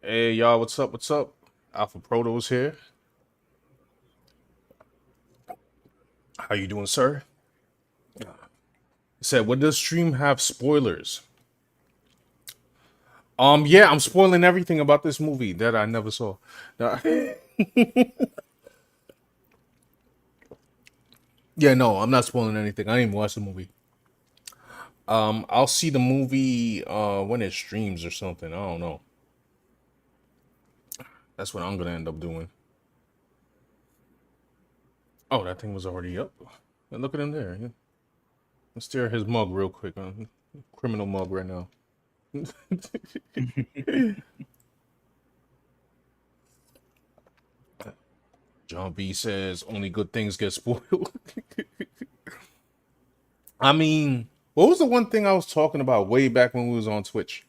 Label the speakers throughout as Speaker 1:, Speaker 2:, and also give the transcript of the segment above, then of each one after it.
Speaker 1: Hey y'all, what's up? What's up? Alpha Proto's here. How you doing, sir? Said, what does stream have spoilers? Yeah, I'm spoiling everything about this movie that I never saw. Nah. Yeah, no, I'm not spoiling anything. I didn't even watch the movie. I'll see the movie when it streams or something. I don't know. That's what I'm gonna end up doing. Oh, that thing was already up. And look at him there. Yeah. Let's stare at his mug real quick. Criminal mug right now. John B says only good things get spoiled. I mean, what was the one thing I was talking about way back when we was on Twitch?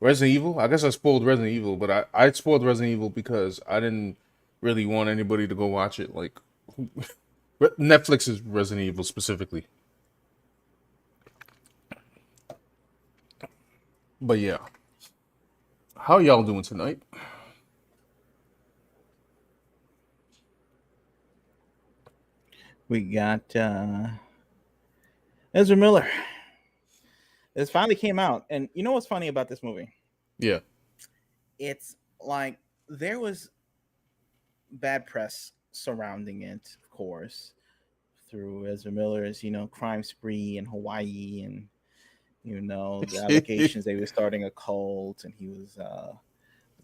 Speaker 1: Resident Evil. I guess I spoiled Resident Evil, but I spoiled Resident Evil because I didn't really want anybody to go watch it. Like Netflix's Resident Evil specifically. But yeah, how y'all doing tonight?
Speaker 2: We got Ezra Miller. This finally came out, and you know what's funny about this movie?
Speaker 1: Yeah,
Speaker 2: It's like there was bad press surrounding it, of course, through Ezra Miller's, crime spree in Hawaii, and the allegations they were starting a cult, and he was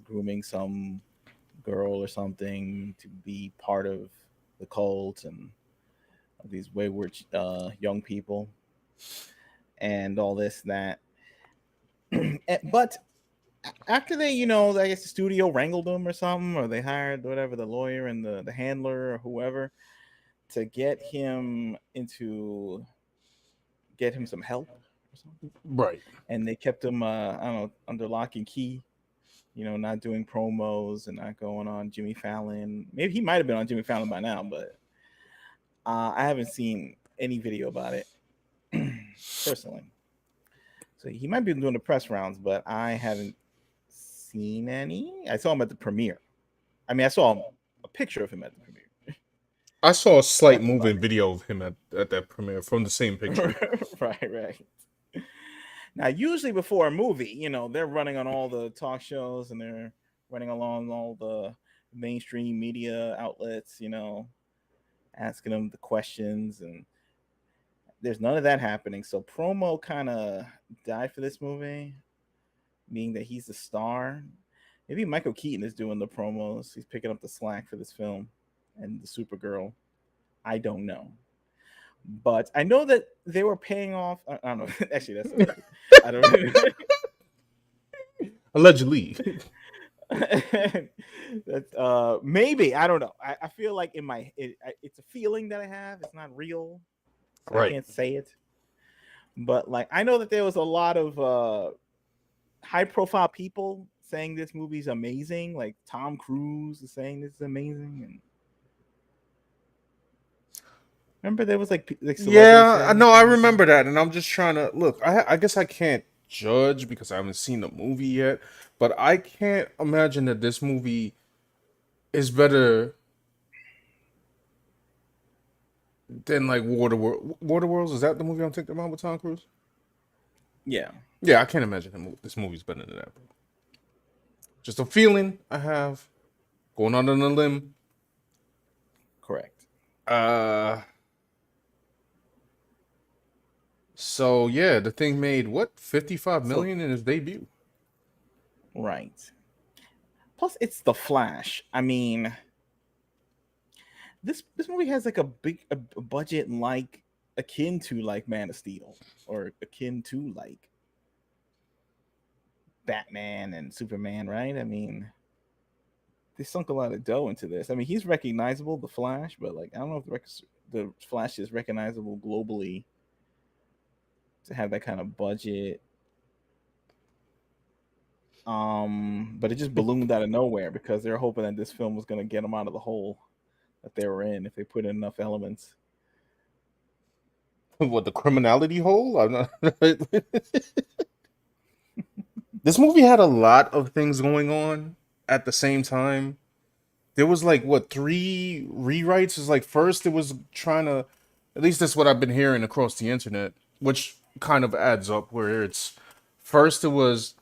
Speaker 2: grooming some girl or something to be part of the cult, and these wayward young people, and all this that. But after they, I guess the studio wrangled them or something, or they hired whatever the lawyer and the handler or whoever to get him some help or something,
Speaker 1: right.
Speaker 2: and they kept him, I don't know, under lock and key. Not doing promos and not going on Jimmy Fallon. Maybe he might have been on Jimmy Fallon by now, but I haven't seen any video about it personally. So he might be doing the press rounds, but I haven't seen any. I saw him at the premiere. I mean, I saw a picture of him at the premiere.
Speaker 1: I saw a slight
Speaker 2: That's about
Speaker 1: moving video of him at that premiere from the same picture.
Speaker 2: it. Right. Now, usually before a movie, they're running on all the talk shows and they're running along all the mainstream media outlets, asking them the questions, and there's none of that happening. So promo kind of died for this movie, meaning that he's the star. Maybe Michael Keaton is doing the promos. He's picking up the slack for this film and the Supergirl. I don't know. But I know that they were paying off. I don't know. Actually, I don't know.
Speaker 1: Allegedly.
Speaker 2: That maybe I don't know. I feel like it's a feeling that I have. It's not real, so I
Speaker 1: Right.
Speaker 2: can't say it. But like I know that there was a lot of high profile people saying this movie's amazing. Like Tom Cruise is saying this is amazing, and remember there was like celebrities
Speaker 1: Yeah, I
Speaker 2: saying
Speaker 1: know.
Speaker 2: it's
Speaker 1: I
Speaker 2: amazing.
Speaker 1: remember that, and I'm just trying to look. I guess I can't judge because I haven't seen the movie yet, but I can't imagine that this movie is better than like Waterworld. Waterworlds, is that the movie I'm thinking about with Tom Cruise?
Speaker 2: Yeah,
Speaker 1: Yeah, I can't imagine this movie's better than that, bro. Just a feeling I have going on a limb.
Speaker 2: correct.
Speaker 1: Uh, so yeah, the thing made what 55
Speaker 2: So
Speaker 1: million in its debut.
Speaker 2: right. Plus, it's the Flash. I mean, this movie has like a budget like akin to like Man of Steel or akin to like Batman and Superman, right? I mean, they sunk a lot of dough into this. I mean, he's recognizable, the Flash, but like I don't know if the Flash is recognizable globally to have that kind of budget. But it just ballooned out of nowhere because they're hoping that this film was going to get them out of the hole that they were in if they put in enough elements.
Speaker 1: What, the criminality hole? I'm not. This movie had a lot of things going on at the same time. There was like what, three rewrites? Is like first it was trying to, at least that's what I've been hearing across the internet, which kind of adds up where it's first it was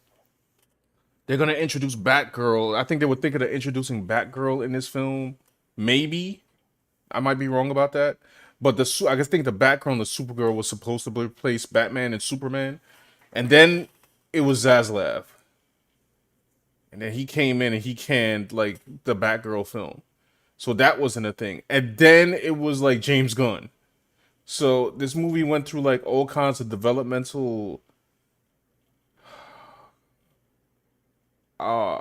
Speaker 1: they're gonna introduce Batgirl. I think they were thinking of introducing Batgirl in this film. Maybe I might be wrong about that, but I guess think the Batgirl and the Supergirl was supposed to replace Batman and Superman, and then it was Zaslav, and then he came in and he canned like the Batgirl film. So that wasn't a thing. And then it was like James Gunn. So this movie went through like all kinds of uh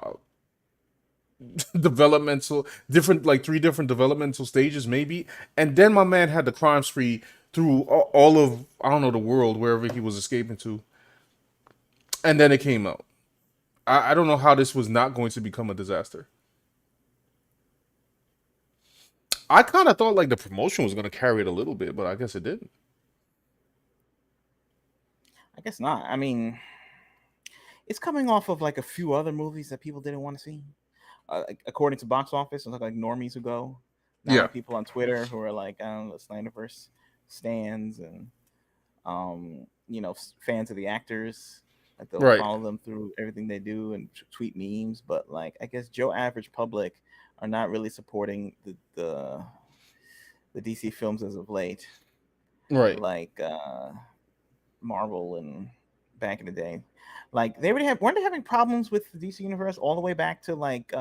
Speaker 1: developmental different like three different developmental stages maybe. And then my man had the crime spree through all of I don't know the world wherever he was escaping to. And then it came out. I don't know how this was not going to become a disaster. I kind of thought like the promotion was going to carry it a little bit, but I guess it didn't.
Speaker 2: I guess not. I mean, it's coming off of like a few other movies that people didn't want to see. Like, according to box office, it's like normies who go, not
Speaker 1: Yeah.
Speaker 2: like people on Twitter who are like, I don't know, Snyderverse stands and fans of the actors. Like they'll
Speaker 1: Right.
Speaker 2: follow them through everything they do and tweet memes. But like, I guess Joe average public are not really supporting the DC films as of late,
Speaker 1: Right.
Speaker 2: like Marvel and back in the day. Like they already weren't they having problems with the DC universe all the way back to like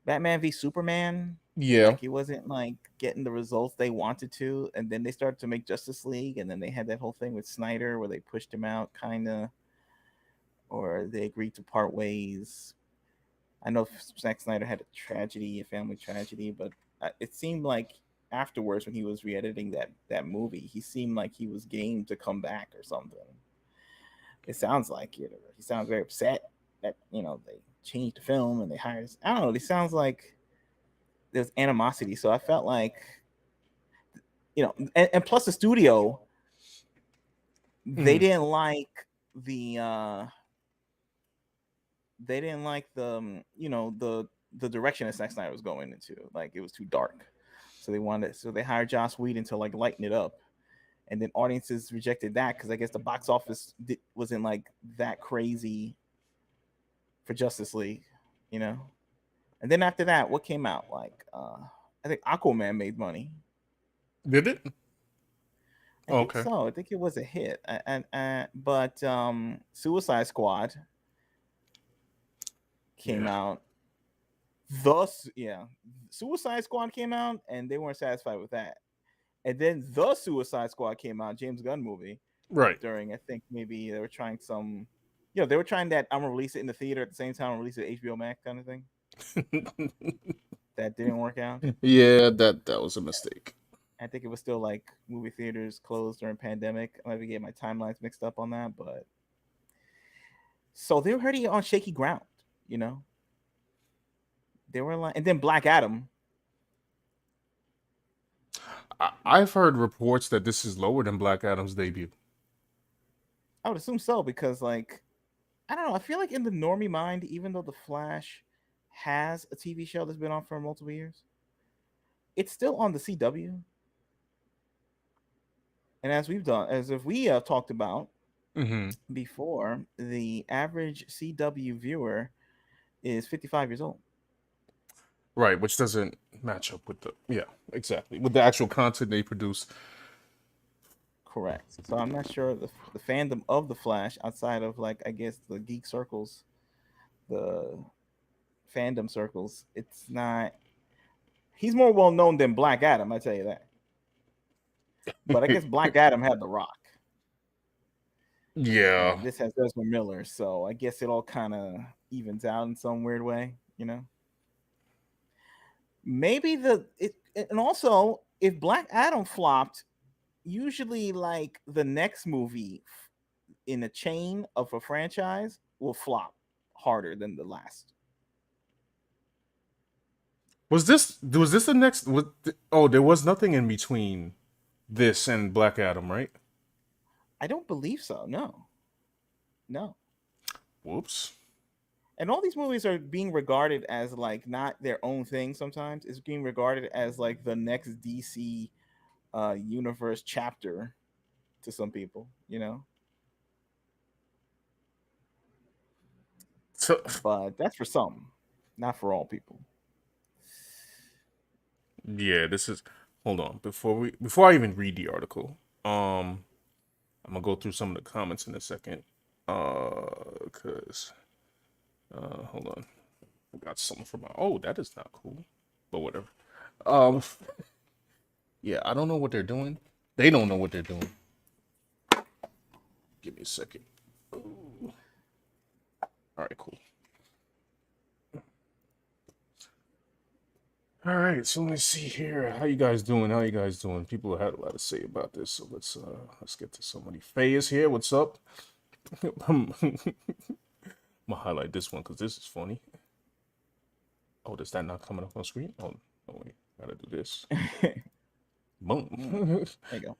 Speaker 2: Batman v Superman?
Speaker 1: Yeah.
Speaker 2: Like he wasn't like getting the results they wanted to, and then they started to make Justice League, and then they had that whole thing with Snyder where they pushed him out, kind of, or they agreed to part ways. I know Zack Snyder had a family tragedy, but it seemed like afterwards when he was re-editing that movie, he seemed like he was game to come back or something. It sounds like he sounds very upset that they changed the film and they hired. I don't know. It sounds like there's animosity. So I felt like and plus the studio, they
Speaker 1: Mhm.
Speaker 2: didn't like the they didn't like the direction that Zack Snyder was going into. Like it was too dark, so they hired Joss Whedon to like lighten it up, and then audiences rejected that because I guess the box office wasn't like that crazy for Justice League, you know. And then after that, what came out? Like I think Aquaman made money.
Speaker 1: Did it?
Speaker 2: I
Speaker 1: Oh,
Speaker 2: think
Speaker 1: okay.
Speaker 2: so. I think it was a hit. But Suicide Squad came
Speaker 1: Yeah.
Speaker 2: out. Thus, yeah, Suicide Squad came out, and they weren't satisfied with that. And then the Suicide Squad came out, James Gunn movie.
Speaker 1: Right.
Speaker 2: During I think maybe they were trying they were trying that I'm gonna release it in the theater at the same time, release it HBO Max kind of thing. That didn't work out.
Speaker 1: Yeah, that was a mistake.
Speaker 2: I think it was still like movie theaters closed during pandemic. I might be getting my timelines mixed up on that, but so they were already on shaky ground, you know. They were like, and then Black Adam.
Speaker 1: I've heard reports that this is lower than Black Adam's debut.
Speaker 2: I would assume so because like I don't know. I feel like in the normie mind, even though the Flash has a TV show that's been on for multiple years, it's still on the CW. And as if we have talked about
Speaker 1: Hmm.
Speaker 2: before, the average CW viewer is 55 years old.
Speaker 1: Right, which doesn't match up with the yeah, exactly with the actual content they produce.
Speaker 2: Correct. So I'm not sure the fandom of the Flash outside of like I guess the geek circles, the fandom circles. It's not. He's more well known than Black Adam. I tell you that. But I guess Black Adam had The Rock,
Speaker 1: Yeah.
Speaker 2: and this has Ezra Miller. So I guess it all kind of evens out in some weird way, you know. Maybe and also if Black Adam flopped, usually like the next movie in a chain of a franchise will flop harder than the last.
Speaker 1: Was this the next? Oh, there was nothing in between this and Black Adam, right?
Speaker 2: I don't believe so. No, no.
Speaker 1: Whoops.
Speaker 2: And all these movies are being regarded as like not their own thing. Sometimes it's being regarded as like the next DC universe chapter to some people, you know.
Speaker 1: So
Speaker 2: But that's for some, not for all people.
Speaker 1: yeah, this is. Hold on. Before I even read the article, I'm gonna go through some of the comments in a second. Cause hold on. I got something from my. Oh, that is not cool. But whatever. Um, yeah, I don't know what they're doing. They don't know what they're doing. Give me a second. All right, cool. All right, so let's see here. How you guys doing? How you guys doing? People had a lot to say about this, so let's get to somebody. Faye is here. What's up? I'm gonna highlight this one because this is funny. Oh, does that not coming up on screen? Oh, no, wait, gotta do this. Boom.
Speaker 2: There you go.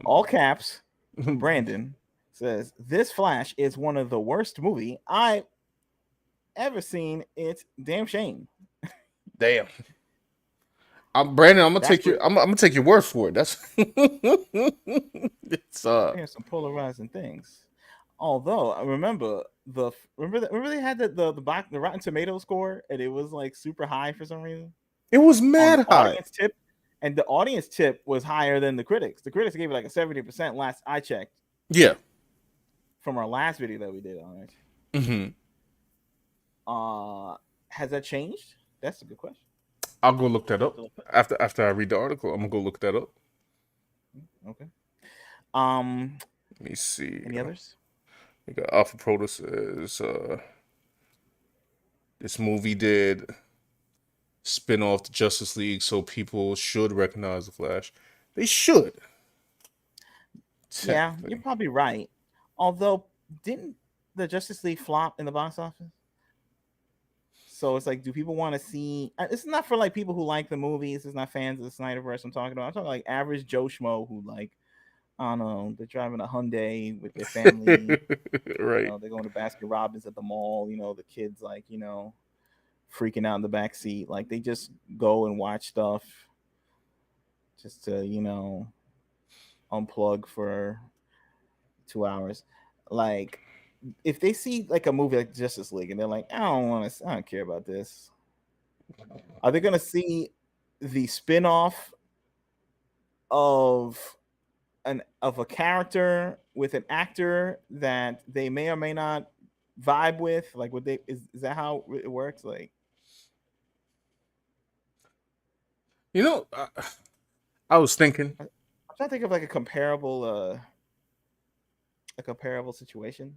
Speaker 2: All caps. Brandon says this Flash is one of the worst movie I ever seen. It's damn shame.
Speaker 1: Damn. Brandon,
Speaker 2: That's what
Speaker 1: I'm gonna take your word for it. That's it's
Speaker 2: there's some polarizing things. Although I remember they had the Rotten Tomato score and it was like super high for some reason
Speaker 1: it was
Speaker 2: on the
Speaker 1: mad high.
Speaker 2: audience tip, and the audience tip was higher than the critics. The critics gave it like a 70% last I checked
Speaker 1: Yeah.
Speaker 2: from our last video that we did on it.
Speaker 1: Mm-hmm.
Speaker 2: Has that changed? That's a good question.
Speaker 1: I'll go look that up after I read the article. I'm gonna go look that up.
Speaker 2: Okay.
Speaker 1: Let me see.
Speaker 2: Any others?
Speaker 1: We got Alpha Proto says this movie did spin off the Justice League, so people should recognize the Flash. They should.
Speaker 2: Yeah, you're
Speaker 1: Technically.
Speaker 2: probably right. Although, didn't the Justice League flop in the box office? So it's like, do people want to see? It's not for like people who like the movies. It's not fans of the Snyderverse. I'm talking about. I'm talking like average Joe schmo who like, I don't know, they're driving a Hyundai with their family. You
Speaker 1: Right.
Speaker 2: know, they're going to Baskin Robbins at the mall. You know, the kids like, you know, freaking out in the back seat. Like they just go and watch stuff just to, you know, unplug for 2 hours. Like if they see like a movie like Justice League and they're like, I don't care about this. Are they gonna see the spin-off of a character with an actor that they may or may not vibe with? Like would they is that how it works? Like
Speaker 1: You know, I was thinking.
Speaker 2: I'm trying to think of like a comparable situation.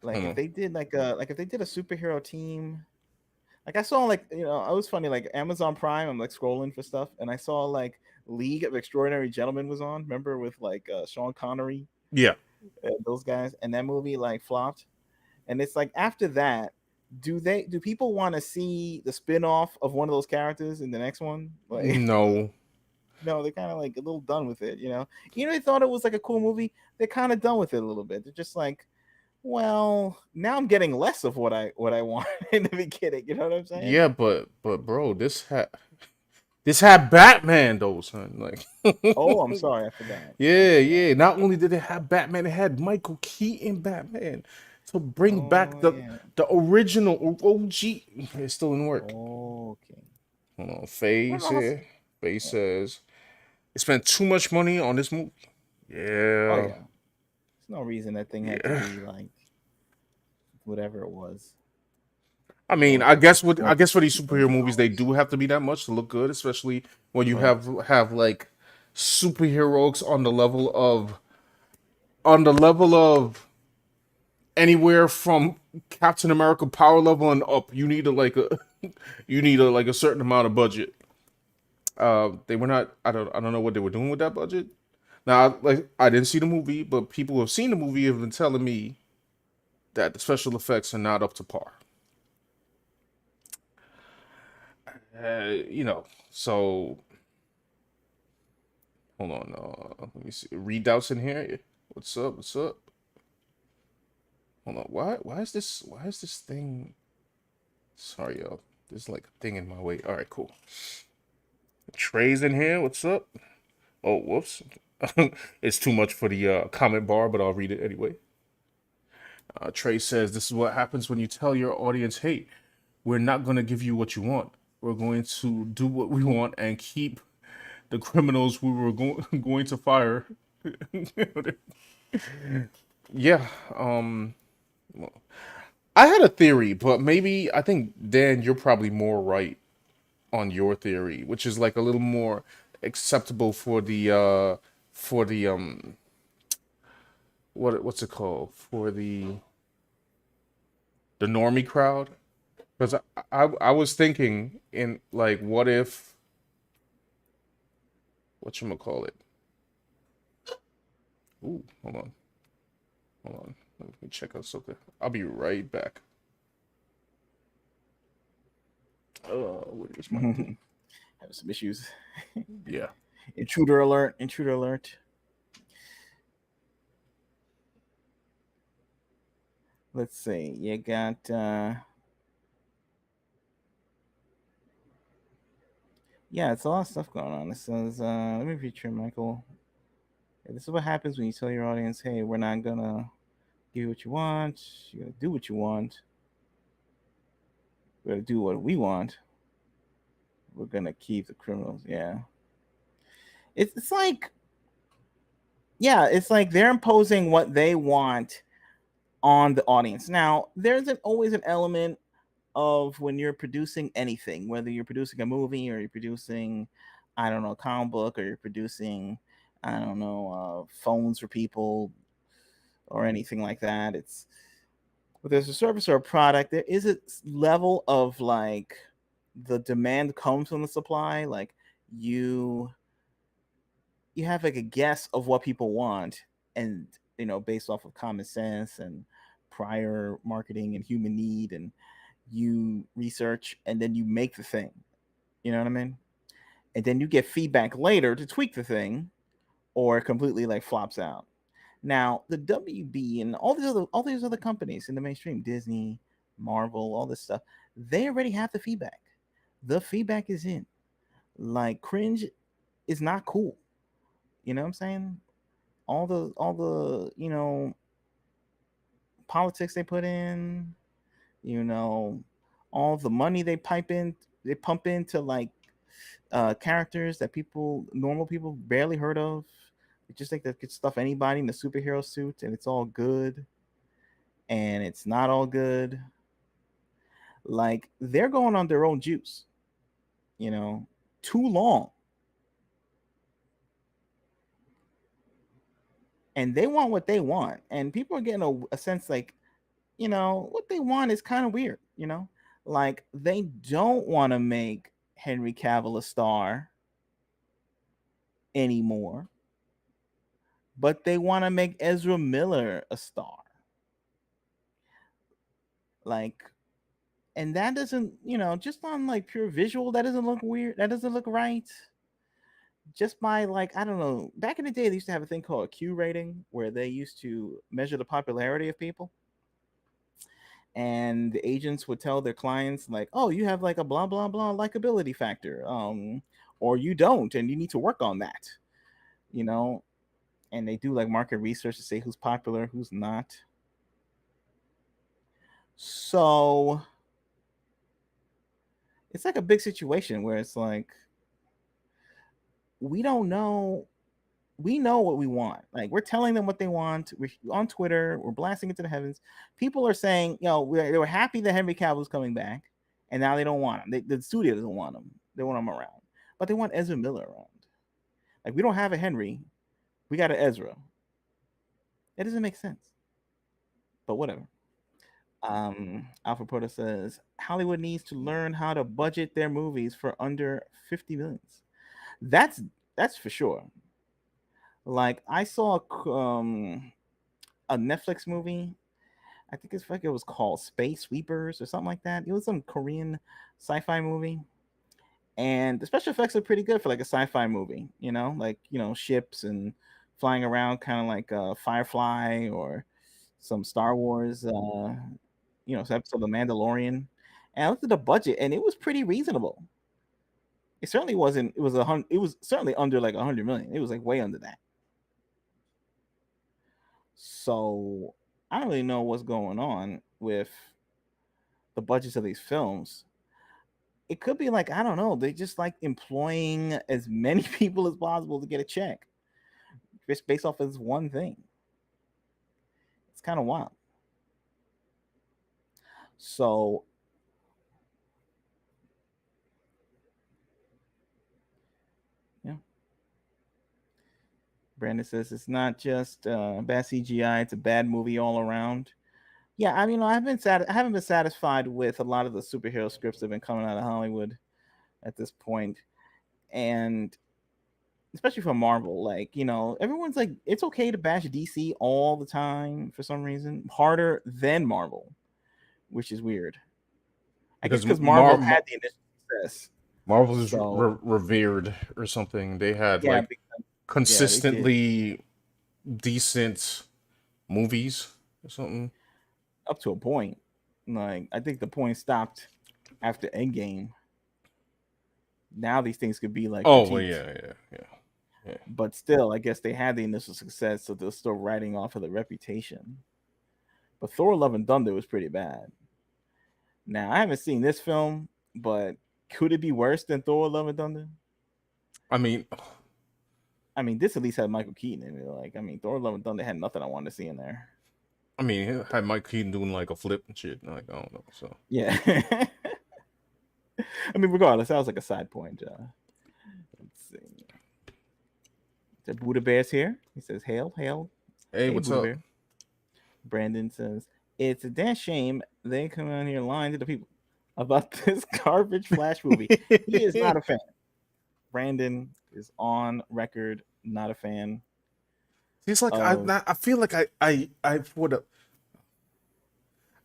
Speaker 2: Like
Speaker 1: Hold
Speaker 2: if
Speaker 1: on.
Speaker 2: they did like if they did a superhero team. Like I saw like you know, it was funny, like Amazon Prime, I'm like scrolling for stuff and I saw like League of Extraordinary Gentlemen was on, remember with like Sean Connery
Speaker 1: Yeah.
Speaker 2: and those guys, and that movie like flopped. And it's like after that, do people want to see the spin-off of one of those characters in the next one? Like
Speaker 1: No.
Speaker 2: no, they're kind of like a little done with it, you know. You know, they thought it was like a cool movie, they're kind of done with it a little bit. They're just like, well, now I'm getting less of what I want in the beginning. You know what I'm saying?
Speaker 1: Yeah, but bro, this had Batman though, son. Like,
Speaker 2: Oh, I'm sorry, I forgot. I
Speaker 1: yeah,
Speaker 2: forgot.
Speaker 1: yeah. Not only did it have Batman, it had Michael Keaton Batman to bring back
Speaker 2: Oh yeah.
Speaker 1: the original OG. It's still in work.
Speaker 2: Okay.
Speaker 1: Hold on, Faye
Speaker 2: Well,
Speaker 1: here. Faye
Speaker 2: yeah.
Speaker 1: says they spent too much money on this movie.
Speaker 2: Oh
Speaker 1: Yeah,
Speaker 2: yeah. There's no reason that thing had to
Speaker 1: yeah.
Speaker 2: be like whatever it was.
Speaker 1: I
Speaker 2: What
Speaker 1: mean,
Speaker 2: was it?
Speaker 1: I guess for these superhero movies, they
Speaker 2: $2 million.
Speaker 1: do have to be that much to look good, especially when you
Speaker 2: Right.
Speaker 1: have like superheroes on the level of anywhere from Captain America power level and up. You need you need a like a certain amount of budget. They were not. I don't know what they were doing with that budget. Now, like I didn't see the movie, but people who have seen the movie have been telling me that the special effects are not up to par. You know, so hold on. Let me see. Redoubts in here. What's up? What's up? Hold on. Why is this thing? Sorry, y'all. There's like a thing in my way. All right, cool. Trey's in here. What's up? Oh, whoops. It's too much for the comment bar, but I'll read it anyway. Trey says, "This is what happens when you tell your audience, hey, we're not going to give you what you want. We're going to do what we want and keep the criminals we were going to fire." Yeah. Well, I had a theory, but maybe I think Dan, you're probably more right on your theory, which is like a little more acceptable for the what's it called, for the normie crowd. Because I was thinking in like, what if, whatchamacallit? Ooh, hold on. Let me check out something. I'll be right back. Where's my thing?
Speaker 2: Have some issues.
Speaker 1: Yeah.
Speaker 2: Intruder alert! Intruder alert! Let's see. You got. Yeah, it's a lot of stuff going on. It says, let me feature Michael. Yeah, this is what happens when you tell your audience, hey, we're not gonna give you what you want. You're gonna do what you want. We're gonna do what we want. We're gonna keep the criminals. Yeah. It's like, yeah, it's like they're imposing what they want on the audience. Now, there's always an element of when you're producing anything, whether you're producing a movie or you're producing, I don't know, a comic book, or you're producing, I don't know, phones for people or anything like that. It's, but there's a service or a product, there is a level of like the demand comes from the supply. Like you you have like a guess of what people want, and based off of common sense and prior marketing and human need, and you research and then you make the thing. You know what I mean? And then you get feedback later to tweak the thing, or it completely like flops out. Now, the WB and all these other companies in the mainstream, Disney, Marvel, all this stuff, they already have the feedback. The feedback is in. Like cringe is not cool. You know what I'm saying? All the politics they put in, you know, all the money they pump into like characters that normal people barely heard of. They just think they could stuff anybody in the superhero suit and it's all good, and it's not all good. Like they're going on their own juice, you know, too long, and they want what they want, and people are getting a sense like, what they want is kind of weird, like they don't want to make Henry Cavill a star anymore, but they want to make Ezra Miller a star. Like, and that doesn't, just on like pure visual, that doesn't look weird. That doesn't look right. Just by like, I don't know. Back in the day, they used to have a thing called a Q rating, where they used to measure the popularity of people, and the agents would tell their clients like, "Oh, you have like a blah blah blah likability factor, or you don't, and you need to work on that." You know, and they do like market research to say who's popular, who's not. So it's like a big situation where it's like we don't know. We know what we want. Like we're telling them what they want. We're on Twitter. We're blasting it to the heavens. People are saying, they were happy that Henry Cavill's coming back, and now they don't want him. The studio doesn't want him. They want him around, but they want Ezra Miller around. Like we don't have a Henry, we got an Ezra. It doesn't make sense, but whatever. Alpha Proto says Hollywood needs to learn how to budget their movies for under 50 millions. That's that's for sure. Like I saw a Netflix movie. I think it's like it was called Space Sweepers or something like that. It was some Korean sci-fi movie, and the special effects are pretty good for like a sci-fi movie. Like ships and flying around, kind of like Firefly or some Star Wars, some episode of The Mandalorian. And I looked at the budget, and it was pretty reasonable. It certainly wasn't. It was It was certainly under like 100 million. It was like way under that. So I don't really know what's going on with the budgets of these films. It could be like, I don't know, they just like employing as many people as possible to get a check just based off of this one thing. It's kind of wild. So yeah, Brandon says it's not just bad CGI; it's a bad movie all around. Yeah, I mean, I haven't been satisfied with a lot of the superhero scripts that have been coming out of Hollywood at this point, and especially from Marvel. Like, everyone's like, it's okay to bash DC all the time for some reason, harder than Marvel, which is weird. I guess because Marvel had the initial success.
Speaker 1: Marvel is revered or something. They had
Speaker 2: Yeah,
Speaker 1: consistently decent movies or something.
Speaker 2: Up to a point. Like, I think the point stopped after Endgame. Now these things could be like,
Speaker 1: oh well, yeah.
Speaker 2: But still, I guess they had the initial success, so they're still riding off of the reputation. But Thor: Love and Thunder was pretty bad. Now, I haven't seen this film, but could it be worse than Thor: Love and Thunder?
Speaker 1: I mean,
Speaker 2: this at least had Michael Keaton in it. Like, Thor: Love and Thunder had nothing I wanted to see in there.
Speaker 1: I mean, it had Mike Keaton doing like a flip and shit. Like, I don't know. So
Speaker 2: yeah. Regardless, that was like a side point. Let's see. The Buddha Bear's here. He says, "Hail, hail."
Speaker 1: Hey, what's
Speaker 2: Buddha
Speaker 1: up?
Speaker 2: Bear. Brandon says, "It's a damn shame they come out here lying to the people about this garbage Flash movie." He is not a fan. Brandon is on record not a fan.
Speaker 1: He's like, I feel like I would.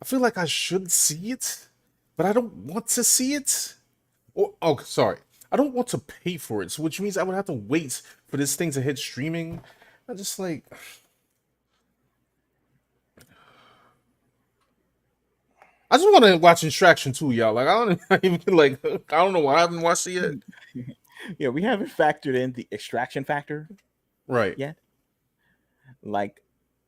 Speaker 1: I feel like I should see it, but I don't want to see it. Sorry, I don't want to pay for it, so which means I would have to wait for this thing to hit streaming. I just like. I just want to watch Extraction 2, y'all. Like, I don't even like. I don't know why I haven't watched it yet.
Speaker 2: Yeah, we haven't factored in the extraction factor,
Speaker 1: right?
Speaker 2: Yet. Like,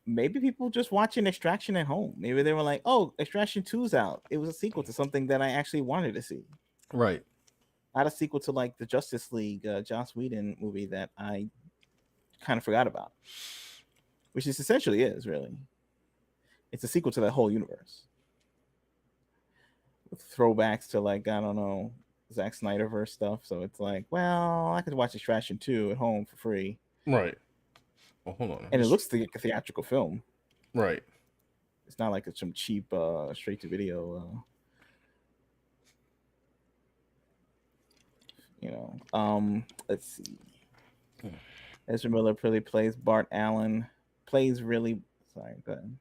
Speaker 2: maybe people just watching Extraction at home. Maybe they were like, "Oh, Extraction 2's out. It was a sequel to something that I actually wanted to see."
Speaker 1: Right.
Speaker 2: Not a sequel to like the Justice League Joss Whedon movie that I kind of forgot about, which is essentially is really. It's a sequel to that whole universe. With throwbacks to like, I don't know, Zack Snyderverse stuff. So it's like, well, I could watch Extraction 2 at home for free.
Speaker 1: Right. Well, hold on.
Speaker 2: And it looks like a theatrical film.
Speaker 1: Right.
Speaker 2: It's not like it's some cheap straight to video let's see. Ezra Miller really plays Bart Allen. Sorry, go ahead.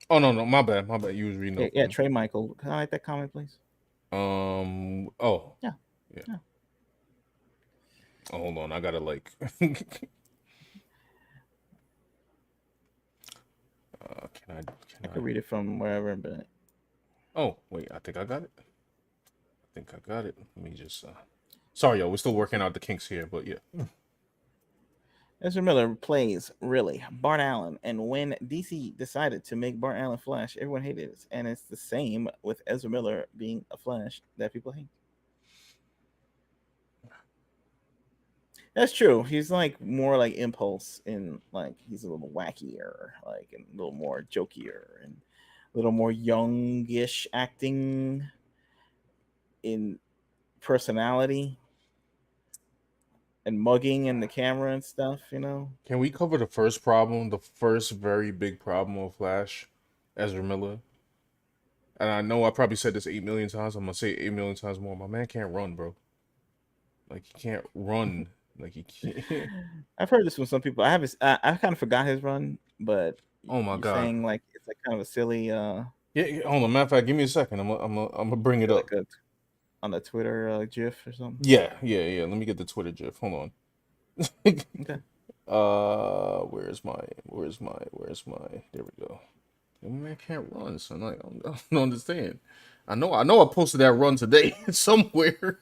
Speaker 1: Oh no, my bad. You was reading.
Speaker 2: Yeah, Trey Michael. Can I like that comment, please?
Speaker 1: Oh.
Speaker 2: Yeah.
Speaker 1: Oh, hold on. I gotta like. Can
Speaker 2: I can read it from wherever, but.
Speaker 1: Oh wait, I think I got it. Let me just. Sorry, y'all. We're still working out the kinks here, but yeah.
Speaker 2: Ezra Miller plays, really, Bart Allen. And when DC decided to make Bart Allen Flash, everyone hated it. And it's the same with Ezra Miller being a Flash that people hate. That's true. He's like more like Impulse in like he's a little wackier, like and a little more jokier and a little more youngish acting in personality. And mugging in the camera and stuff,
Speaker 1: Can we cover the first very big problem of Flash, Ezra Miller? And I know I probably said this 8 million times. I'm gonna say 8 million times more. My man can't run, bro. Like he can't run. Like he can't.
Speaker 2: I've heard this from some people. I kind of forgot his run, but
Speaker 1: oh my god,
Speaker 2: saying like it's like kind of a silly.
Speaker 1: Yeah. Hold on. Matter of fact, give me a second. I'm gonna bring it up.
Speaker 2: On the Twitter GIF or something?
Speaker 1: Yeah. Let me get the Twitter GIF. Hold on.
Speaker 2: Okay.
Speaker 1: where's my? There we go. Man can't run, so I don't understand. I know I posted that run today somewhere.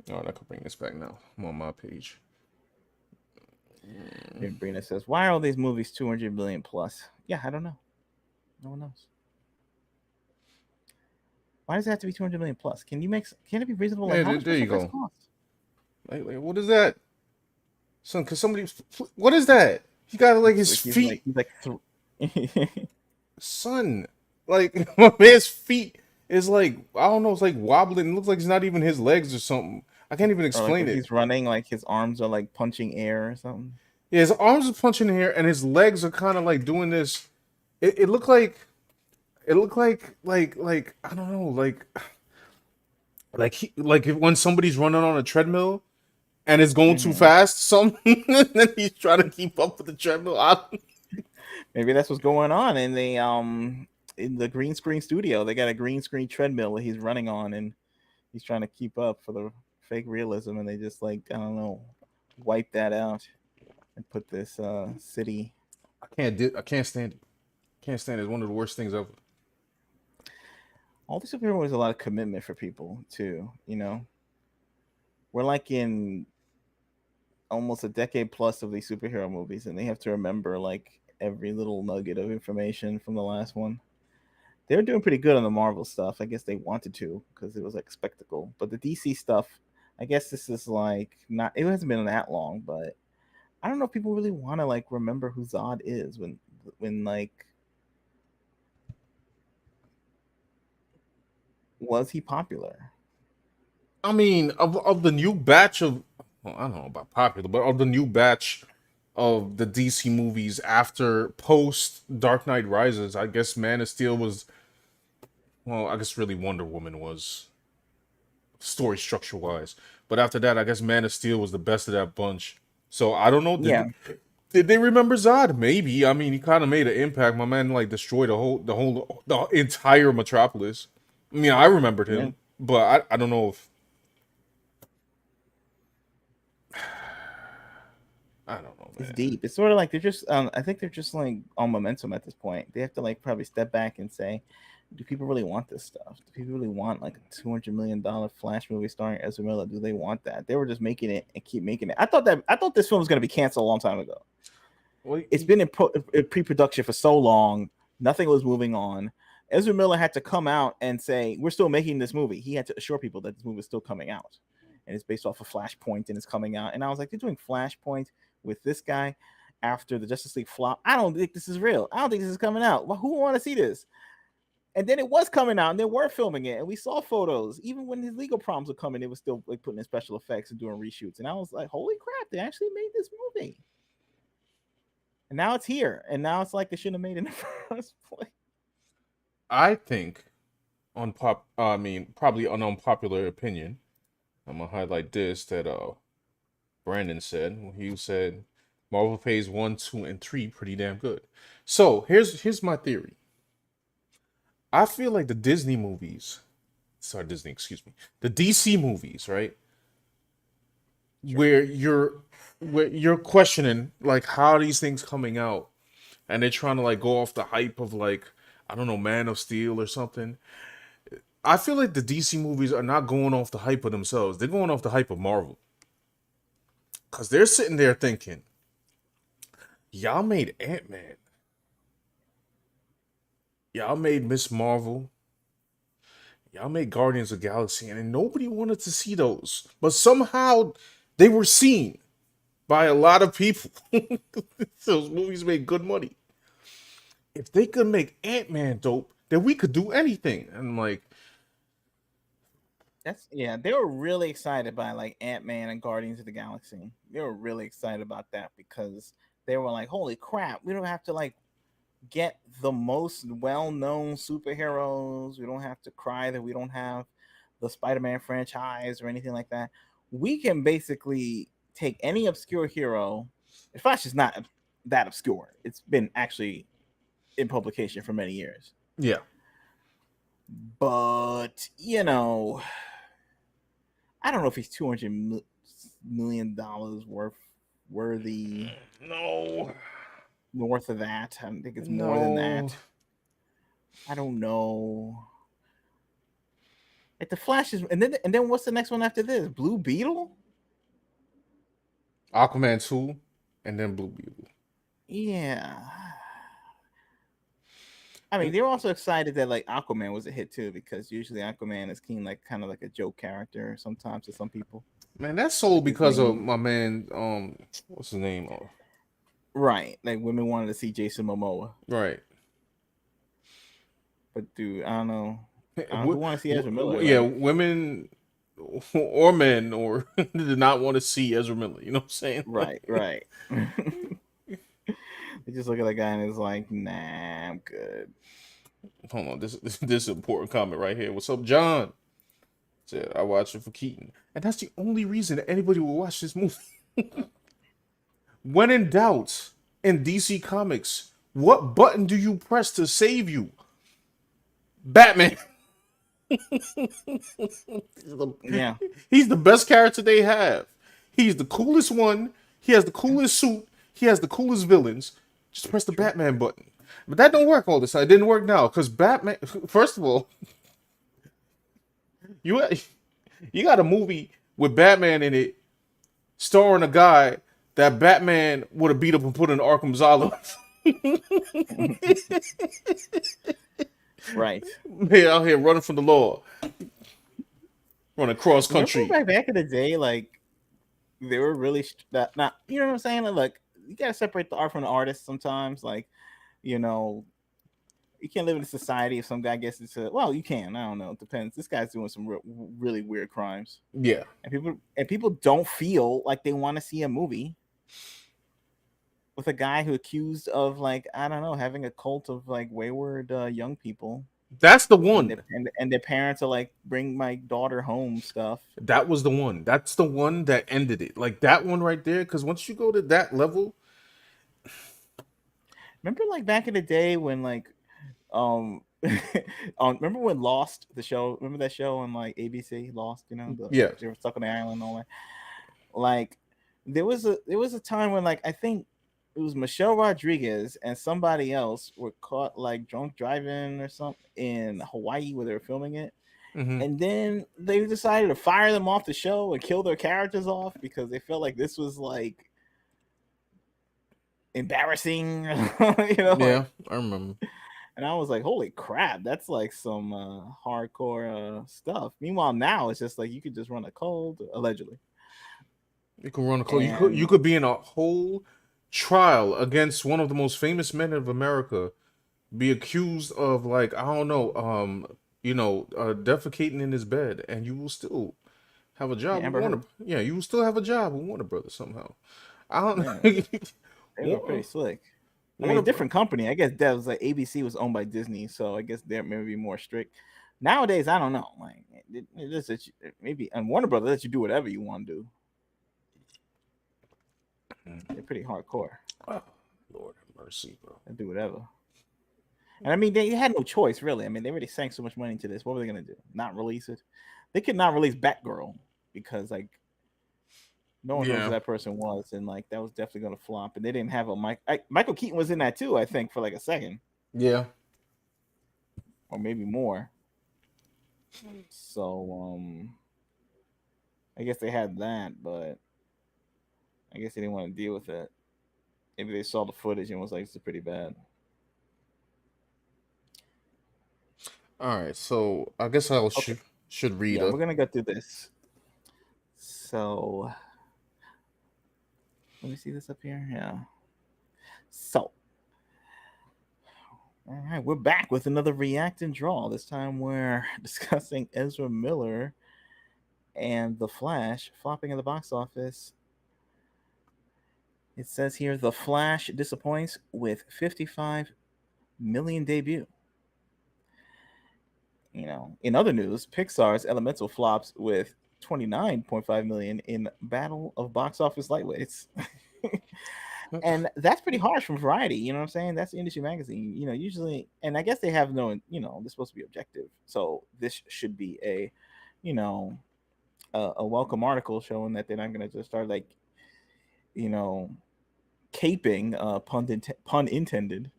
Speaker 1: All right, I can bring this back now. I'm on my page.
Speaker 2: Brina says, "Why are all these movies 200 million plus?" Yeah, I don't know. No one knows. Why does it have to be 200 million plus? Can you make? Can it be reasonable? Like,
Speaker 1: Yeah,
Speaker 2: how
Speaker 1: there,
Speaker 2: much
Speaker 1: there
Speaker 2: special
Speaker 1: you
Speaker 2: effects
Speaker 1: go.
Speaker 2: cost?
Speaker 1: What is that, son? Cause somebody, what is that? He got like
Speaker 2: It's
Speaker 1: his
Speaker 2: like
Speaker 1: feet,
Speaker 2: he's like
Speaker 1: son. Like my man's feet is like I don't know. It's like wobbling. It looks like it's not even his legs or something. I can't even
Speaker 2: or like
Speaker 1: explain
Speaker 2: when
Speaker 1: it.
Speaker 2: he's running, like his arms are like punching air or something.
Speaker 1: Yeah, his arms are punching in here, and his legs are kind of like doing this. It looked like like I don't know like if when somebody's running on a treadmill and it's going too
Speaker 2: Hmm.
Speaker 1: fast, something, and then he's trying to keep up with the treadmill.
Speaker 2: Maybe that's what's going on in the green screen studio. They got a green screen treadmill that he's running on, and he's trying to keep up for the fake realism, and they just like I don't know, wipe that out and put this city.
Speaker 1: I can't stand it. Can't stand it. It's one of the worst things ever.
Speaker 2: All these superheroes is a lot of commitment for people too. We're like in almost a decade plus of these superhero movies, and they have to remember like every little nugget of information from the last one. They're doing pretty good on the Marvel stuff. I guess they wanted to because it was like spectacle. But the DC stuff, I guess this is like not. It hasn't been that long, but I don't know if people really want to like remember who Zod is when like was he popular?
Speaker 1: I mean, of the new batch of, well, I don't know about popular, but of the new batch of the DC movies after post Dark Knight Rises, I guess Man of Steel was, well, I guess really Wonder Woman was story structure wise, but after that, I guess Man of Steel was the best of that bunch. So I don't know.
Speaker 2: Yeah,
Speaker 1: Did they remember Zod? Maybe. I mean, he kind of made an impact. My man like destroyed the entire Metropolis. I mean, I remembered
Speaker 2: yeah.
Speaker 1: him, but I don't know if I don't know,
Speaker 2: It's
Speaker 1: man.
Speaker 2: deep. It's sort of like they're just. I think they're just like on momentum at this point. They have to like probably step back and say, do people really want this stuff? Do people really want like a $200 million Flash movie starring Ezra Miller? Do they want that? They were just making it and keep making it. I thought this film was going to be canceled a long time ago.
Speaker 1: Well,
Speaker 2: It's been in pre-production for so long, nothing was moving on. Ezra Miller had to come out and say, "We're still making this movie." He had to assure people that this movie is still coming out, and it's based off of Flashpoint and it's coming out. And I was like, "They're doing Flashpoint with this guy after the Justice League flop. I don't think this is real. I don't think this is coming out. Well, who want to see this?" And then it was coming out, and they were filming it, and we saw photos. Even when his legal problems were coming, it was still like putting in special effects and doing reshoots. And I was like, "Holy crap! They actually made this movie." And now it's here, and now it's like they shouldn't have made it in the first place.
Speaker 1: I think I mean, probably an unpopular opinion. I'm gonna highlight this that Brandon said. He said Marvel Phase 1, 2, and 3 pretty damn good. So here's my theory. I feel like the Disney movies, sorry, Disney, excuse me, the DC movies, right?
Speaker 2: Sure.
Speaker 1: Where you're questioning like how are these things coming out, and they're trying to like go off the hype of like I don't know Man of Steel or something. I feel like the DC movies are not going off the hype of themselves. They're going off the hype of Marvel. Cause they're sitting there thinking, y'all made Ant-Man. Y'all made Miss Marvel. Y'all made Guardians of the Galaxy, and nobody wanted to see those. But somehow they were seen by a lot of people. Those movies made good money. If they could make Ant-Man dope, then we could do anything. And I'm like,
Speaker 2: That's yeah. They were really excited by like Ant-Man and Guardians of the Galaxy. They were really excited about that because they were like, "Holy crap! We don't have to like get the most well-known superheroes. We don't have to cry that we don't have the Spider-Man franchise or anything like that. We can basically take any obscure hero. Flash is not that obscure. It's been actually in publication for many years.
Speaker 1: yeah.
Speaker 2: But, I don't know if he's $200 million worthy
Speaker 1: No,
Speaker 2: north of that. I think it's more than
Speaker 1: no.
Speaker 2: that. I don't know. Like the Flash is, and then what's the next one after this? Blue Beetle?
Speaker 1: Aquaman 2, and then Blue Beetle.
Speaker 2: Yeah. I mean,
Speaker 1: And
Speaker 2: they were also excited that like Aquaman was a hit too, because usually Aquaman is kind of like a joke character sometimes to some people,
Speaker 1: man, that's sold
Speaker 2: like his
Speaker 1: because of
Speaker 2: main.
Speaker 1: my man. What's his name? Oh,
Speaker 2: Right. Like women wanted to see Jason Momoa,
Speaker 1: right.
Speaker 2: but dude, I don't know. Who
Speaker 1: W-
Speaker 2: want to see Ezra Miller?
Speaker 1: yeah,
Speaker 2: Like,
Speaker 1: women or men or did not want to see Ezra Miller. You know what I'm saying?
Speaker 2: right, right. They just look at the guy and it's like, nah, I'm good.
Speaker 1: Hold on, this is important comment right here. What's up, John? Said I watch it for Keaton, and that's the only reason that anybody will watch this movie. When in doubt, in DC Comics, what button do you press to save you? Batman.
Speaker 2: Yeah,
Speaker 1: He's the best character they have. He's the coolest one. He has the coolest suit. He has the coolest villains. Just press the
Speaker 2: true.
Speaker 1: Batman button. But that don't work all this time. It didn't work now because Batman. First of all, you you got a movie with Batman in it, starring a guy that Batman would have beat up and put in Arkham Asylum.
Speaker 2: Right.
Speaker 1: Man out here running from the law, running cross
Speaker 2: Remember
Speaker 1: country.
Speaker 2: back in the day, like they were really not. You know what I'm saying? Like you gotta separate the art from the artist sometimes. Like you know, you can't live in a society if some guy gets into. Well, you can. I don't know. It depends. This guy's doing some really weird crimes,
Speaker 1: Yeah,
Speaker 2: and people don't feel like they want to see a movie with a guy who accused of like I don't know having a cult of like wayward young people,
Speaker 1: that's the
Speaker 2: and
Speaker 1: one.
Speaker 2: their parents are like bring my daughter home stuff.
Speaker 1: That was the one. That's the one that ended it. Like that one right there. Because once you go to that level,
Speaker 2: Remember like back in the day when like um remember when Lost the show? Remember that show on like ABC Lost? You know
Speaker 1: yeah.
Speaker 2: they were stuck on the island and all that. Like there was a time when like I think it was Michelle Rodriguez and somebody else were caught like drunk driving or something in Hawaii where they were filming it.
Speaker 1: Hmm.
Speaker 2: And then they decided to fire them off the show and kill their characters off because they felt like this was like embarrassing, like.
Speaker 1: Yeah, I remember.
Speaker 2: And I was like, "Holy crap, that's like some hardcore stuff." Meanwhile, now it's just like you could just run a cold, allegedly,
Speaker 1: You could run a close. You
Speaker 2: and
Speaker 1: could be in a whole trial against one of the most famous men of America, be accused of like I don't know, defecating in his bed, and you will still have a
Speaker 2: yeah,
Speaker 1: job with
Speaker 2: Amber
Speaker 1: Warner.
Speaker 2: Heard.
Speaker 1: Yeah, you will still have a job with Warner Brothers somehow. I don't
Speaker 2: Yeah,
Speaker 1: know.
Speaker 2: they were pretty slick. I mean,
Speaker 1: Warner.
Speaker 2: different company. I guess that was like ABC was owned by Disney, so I guess they're maybe more strict. Nowadays, I don't know. Like, it just maybe and Warner Brothers lets you do whatever you want to do. They're pretty hardcore.
Speaker 1: Oh, Lord have mercy, bro.
Speaker 2: They do whatever. And I mean, they had no choice, really. I mean, they already sank so much money into this. What were they gonna do? Not release it? They could not release Batgirl because like no one knows who
Speaker 1: Yeah,
Speaker 2: that person was, and like that was definitely gonna flop. And they didn't have a Michael Keaton was in that too, I think, for like a second
Speaker 1: yeah.
Speaker 2: or maybe more. So I guess they had that, but I guess they didn't want to deal with it. Maybe they saw the footage and was like, "It's pretty bad."
Speaker 1: All right, so I guess I
Speaker 2: Okay,
Speaker 1: should read
Speaker 2: yeah,
Speaker 1: a.
Speaker 2: we're gonna go through this. So let me see this up here. Yeah. So all right, we're back with another react and draw. This time we're discussing Ezra Miller and The Flash flopping at the box office. It says here The Flash disappoints with 55 million debut. In other news, Pixar's Elemental flops with 29.5 million in Battle of Box Office Lightweights. And that's pretty harsh from Variety. You know what I'm saying? That's the industry magazine. Usually, and I guess they have no. They're supposed to be objective. So this should be a, you know, a welcome article showing that they're not going to just start like, you know, caping, pun intended,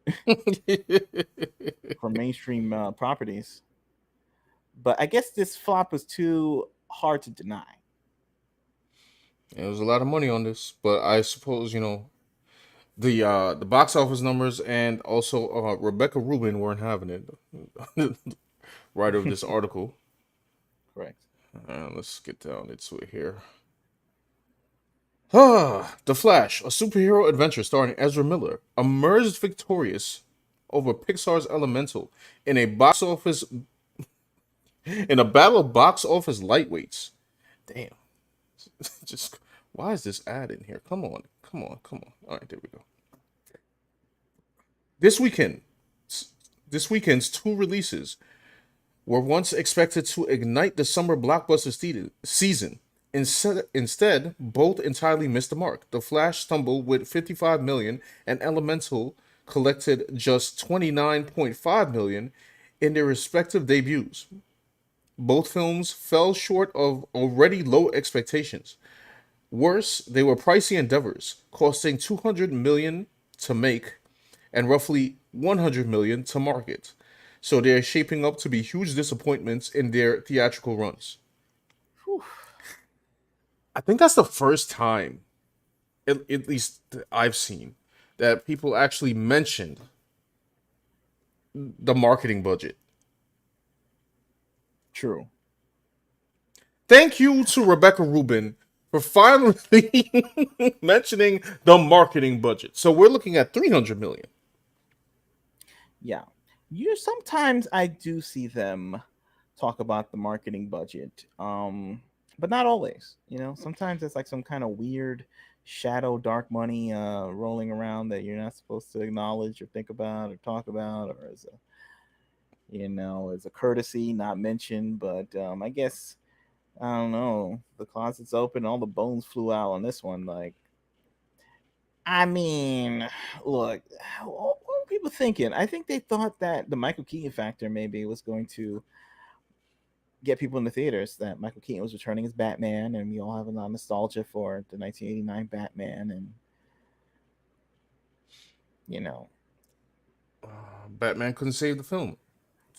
Speaker 2: for mainstream properties. But I guess this flop was too hard to deny.
Speaker 1: There was a lot of money on this, but I suppose the box office numbers and also Rebecca Rubin weren't having it. Writer of this article.
Speaker 2: Correct.
Speaker 1: Let's get down into it here. The Flash, a superhero adventure starring Ezra Miller, emerged victorious over Pixar's Elemental in a box office in a battle of box office lightweights. Damn. Just why is this ad in here? Come on, come on, come on. All right, there we go. This weekend, this weekend's two releases were once expected to ignite the summer blockbuster season. Instead, both entirely missed the mark. The Flash stumbled with 55 million, and Elemental collected just 29.5 million in their respective debuts. Both films fell short of already low expectations. Worse, they were pricey endeavors, costing 200 million to make and roughly 100 million to market. So they're shaping up to be huge disappointments in their theatrical runs.
Speaker 2: Whew.
Speaker 1: I think that's the first time, at least that I've seen, that people actually mentioned the marketing budget.
Speaker 2: True.
Speaker 1: Thank you to Rebecca Rubin for finally mentioning the marketing budget. So we're looking at 300 million.
Speaker 2: Yeah. You sometimes I do see them talk about the marketing budget. But not always. Sometimes it's like some kind of weird shadow dark money rolling around that you're not supposed to acknowledge or think about or talk about, or as a courtesy not mentioned. But I guess I don't know. The closet's open, all the bones flew out on this one. Like, I mean, look, what were people thinking? I think they thought that the Michael Keaton factor maybe was going to get people in the theaters, that Michael Keaton was returning as Batman, and we all have a lot of nostalgia for the 1989 Batman, and you know,
Speaker 1: Batman couldn't save the film.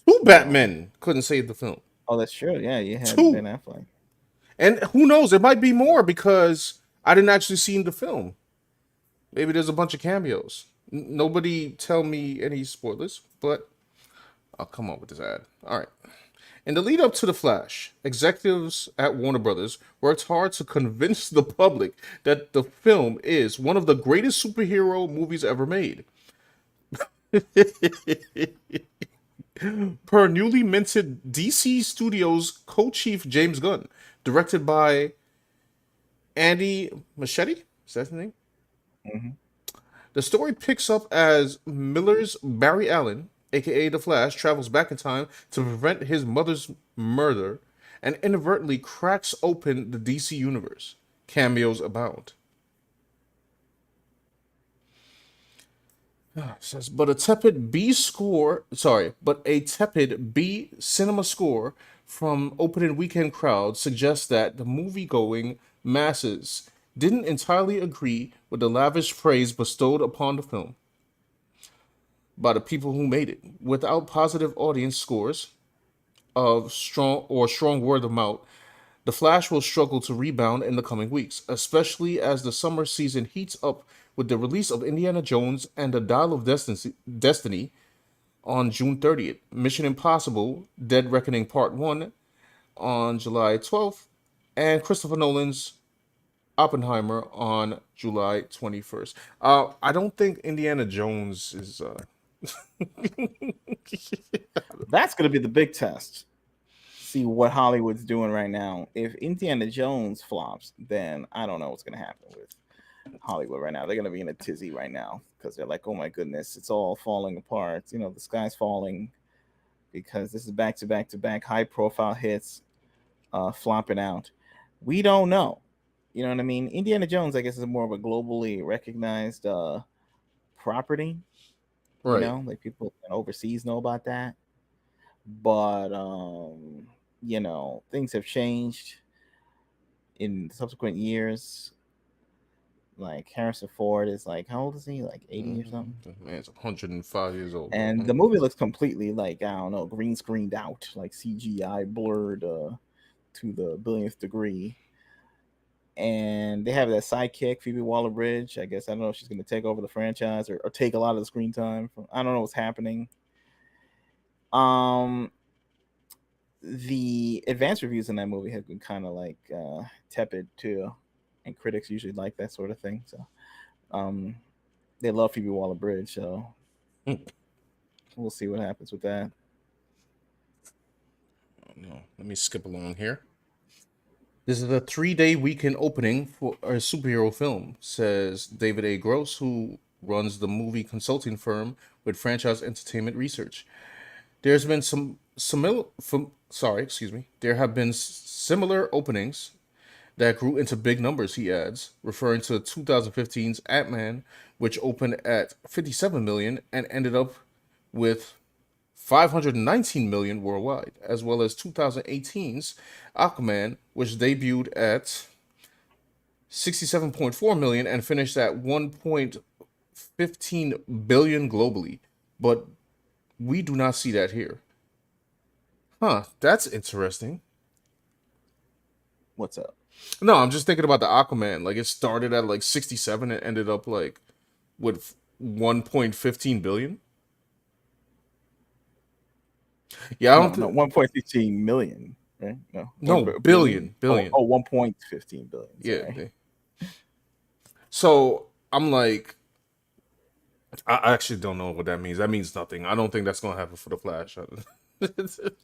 Speaker 1: Two
Speaker 2: no.
Speaker 1: Batmen couldn't save the film.
Speaker 2: Oh, that's true. Yeah, you had Ben
Speaker 1: Two.
Speaker 2: Affleck.
Speaker 1: And who knows, it might be more because I didn't actually see the film. Maybe there's a bunch of cameos. Nobody tell me any spoilers, but I'll come up with this ad. All right. In the lead up to The Flash, executives at Warner Brothers worked hard to convince the public that the film is one of the greatest superhero movies ever made. Per newly minted DC Studios co-chief James Gunn, directed by Andy Machete. Is that his name?
Speaker 2: Hmm.
Speaker 1: The story picks up as Miller's Barry Allen, aka The Flash, travels back in time to prevent his mother's murder and inadvertently cracks open the DC universe. Cameos abound. Says, but a tepid B cinema score from opening weekend crowds suggests that the movie-going masses didn't entirely agree with the lavish praise bestowed upon the film by the people who made it. Without positive audience scores of strong word of mouth, the Flash will struggle to rebound in the coming weeks, especially as the summer season heats up with the release of Indiana Jones and the Dial of Destiny on June 30th, Mission Impossible Dead Reckoning Part 1 on July 12th, and Christopher Nolan's Oppenheimer on July 21st. I don't think Indiana Jones is.
Speaker 2: That's going to be the big test. See what Hollywood's doing right now. If Indiana Jones flops, then I don't know what's going to happen with Hollywood right now. They're going to be in a tizzy right now because they're like, oh my goodness, it's all falling apart. The sky's falling because this is back to back to back high profile hits flopping out. We don't know. You know what I mean? Indiana Jones, I guess, is more of a globally recognized property.
Speaker 1: Right.
Speaker 2: Like people overseas know about that. But things have changed. in subsequent years, like Harrison Ford is like, how old is he? Like 80 or something.
Speaker 1: The man's 105 years old, bro.
Speaker 2: And the movie looks completely like, I don't know, green screened out, like CGI blurred to the billionth degree. And they have that sidekick, Phoebe Waller-Bridge. I guess I don't know if she's going to take over the franchise or take a lot of the screen time. I don't know what's happening. The advanced reviews in that movie have been kind of like tepid too, and critics usually like that sort of thing. So they love Phoebe Waller-Bridge, so we'll see what happens with that.
Speaker 1: No, let me skip along here. This is a 3-day weekend opening for a superhero film, says David A. Gross, who runs the movie consulting firm with Franchise Entertainment Research. There's been There have been similar openings that grew into big numbers, he adds, referring to 2015's Ant-Man, which opened at 57 million and ended up with 519 million worldwide, as well as 2018's Aquaman, which debuted at 67.4 million and finished at 1.15 billion globally. But we do not see that here. Huh, that's interesting.
Speaker 2: What's up?
Speaker 1: No, I'm just thinking about the Aquaman. Like, it started at like 67 and ended up like with 1.15 billion. Yeah, I don't
Speaker 2: No, 1.15 million, right?
Speaker 1: No, billion.
Speaker 2: Oh, 1.15 billion. Sorry.
Speaker 1: Yeah. So I'm like, I actually don't know what that means. That means nothing. I don't think that's gonna happen for the Flash.
Speaker 2: It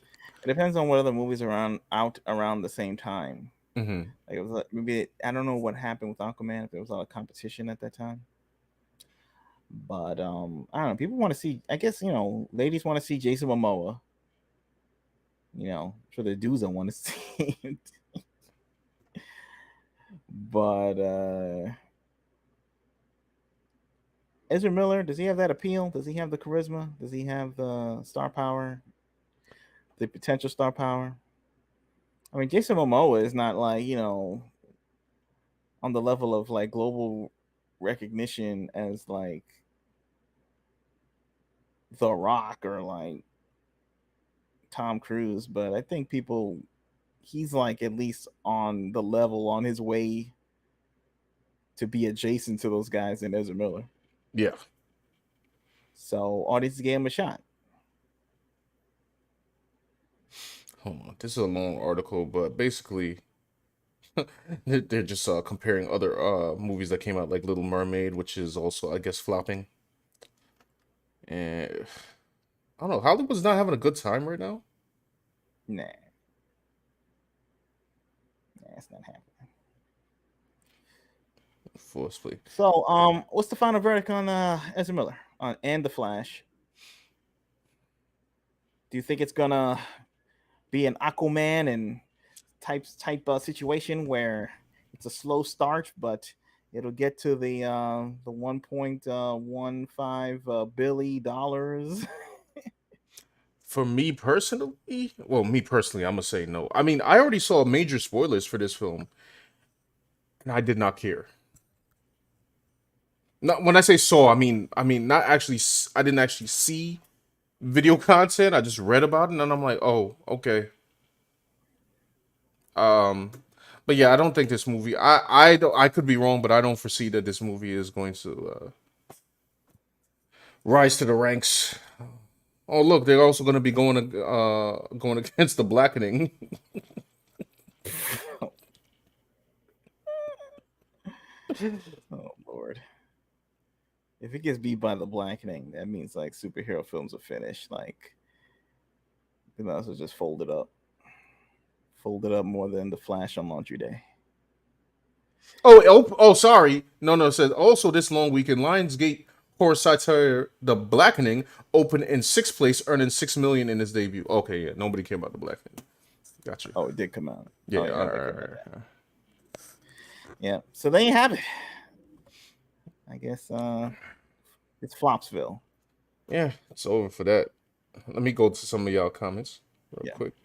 Speaker 2: depends on what other movies are out around the same time.
Speaker 1: Mm-hmm.
Speaker 2: Like it was maybe I don't know what happened with Aquaman, if there was a lot of competition at that time. But I don't know. People want to see. I guess ladies want to see Jason Momoa. For the dudes I want to see it. But Ezra Miller, does he have that appeal? Does he have the charisma? Does he have the star power? The potential star power? I mean, Jason Momoa is not like, on the level of like global recognition as like The Rock or like Tom Cruise, but I think he's like at least on the level, on his way to be adjacent to those guys in Ezra Miller.
Speaker 1: Yeah.
Speaker 2: So audiences gave him a shot.
Speaker 1: Hold on. This is a long article, but basically, they're just comparing other movies that came out, like Little Mermaid, which is also, I guess, flopping. And I don't know. Hollywood's not having a good time right now.
Speaker 2: Nah, it's not happening.
Speaker 1: Forcefully.
Speaker 2: So, what's the final verdict on Ezra Miller and the Flash? Do you think it's gonna be an Aquaman and type situation where it's a slow start, but it'll get to the 1.15 billion dollars?
Speaker 1: For me personally, I'm gonna say no. I mean, I already saw major spoilers for this film, and I did not care. Not when I say saw, I mean not actually. I didn't actually see video content. I just read about it, and I'm like, oh, okay. Um, but yeah, I don't think this movie. I could be wrong, but I don't foresee that this movie is going to rise to the ranks. Oh, look, they're also going to be going against the blackening.
Speaker 2: Oh Lord! If it gets beat by the blackening, that means like superhero films are finished. Like they might as well just fold it up. Fold it up more than the Flash on Laundry Day.
Speaker 1: Oh, sorry. No, it says also this long weekend, Lionsgate horror satire The Blackening opened in sixth place, earning 6 million in its debut. Okay, yeah, nobody cared about The Blackening. Gotcha.
Speaker 2: Oh, it did come out.
Speaker 1: Yeah,
Speaker 2: Oh, yeah,
Speaker 1: all right.
Speaker 2: Yeah. So there you have it. I guess it's Flopsville.
Speaker 1: Yeah, it's over for that. Let me go to some of y'all comments real quick.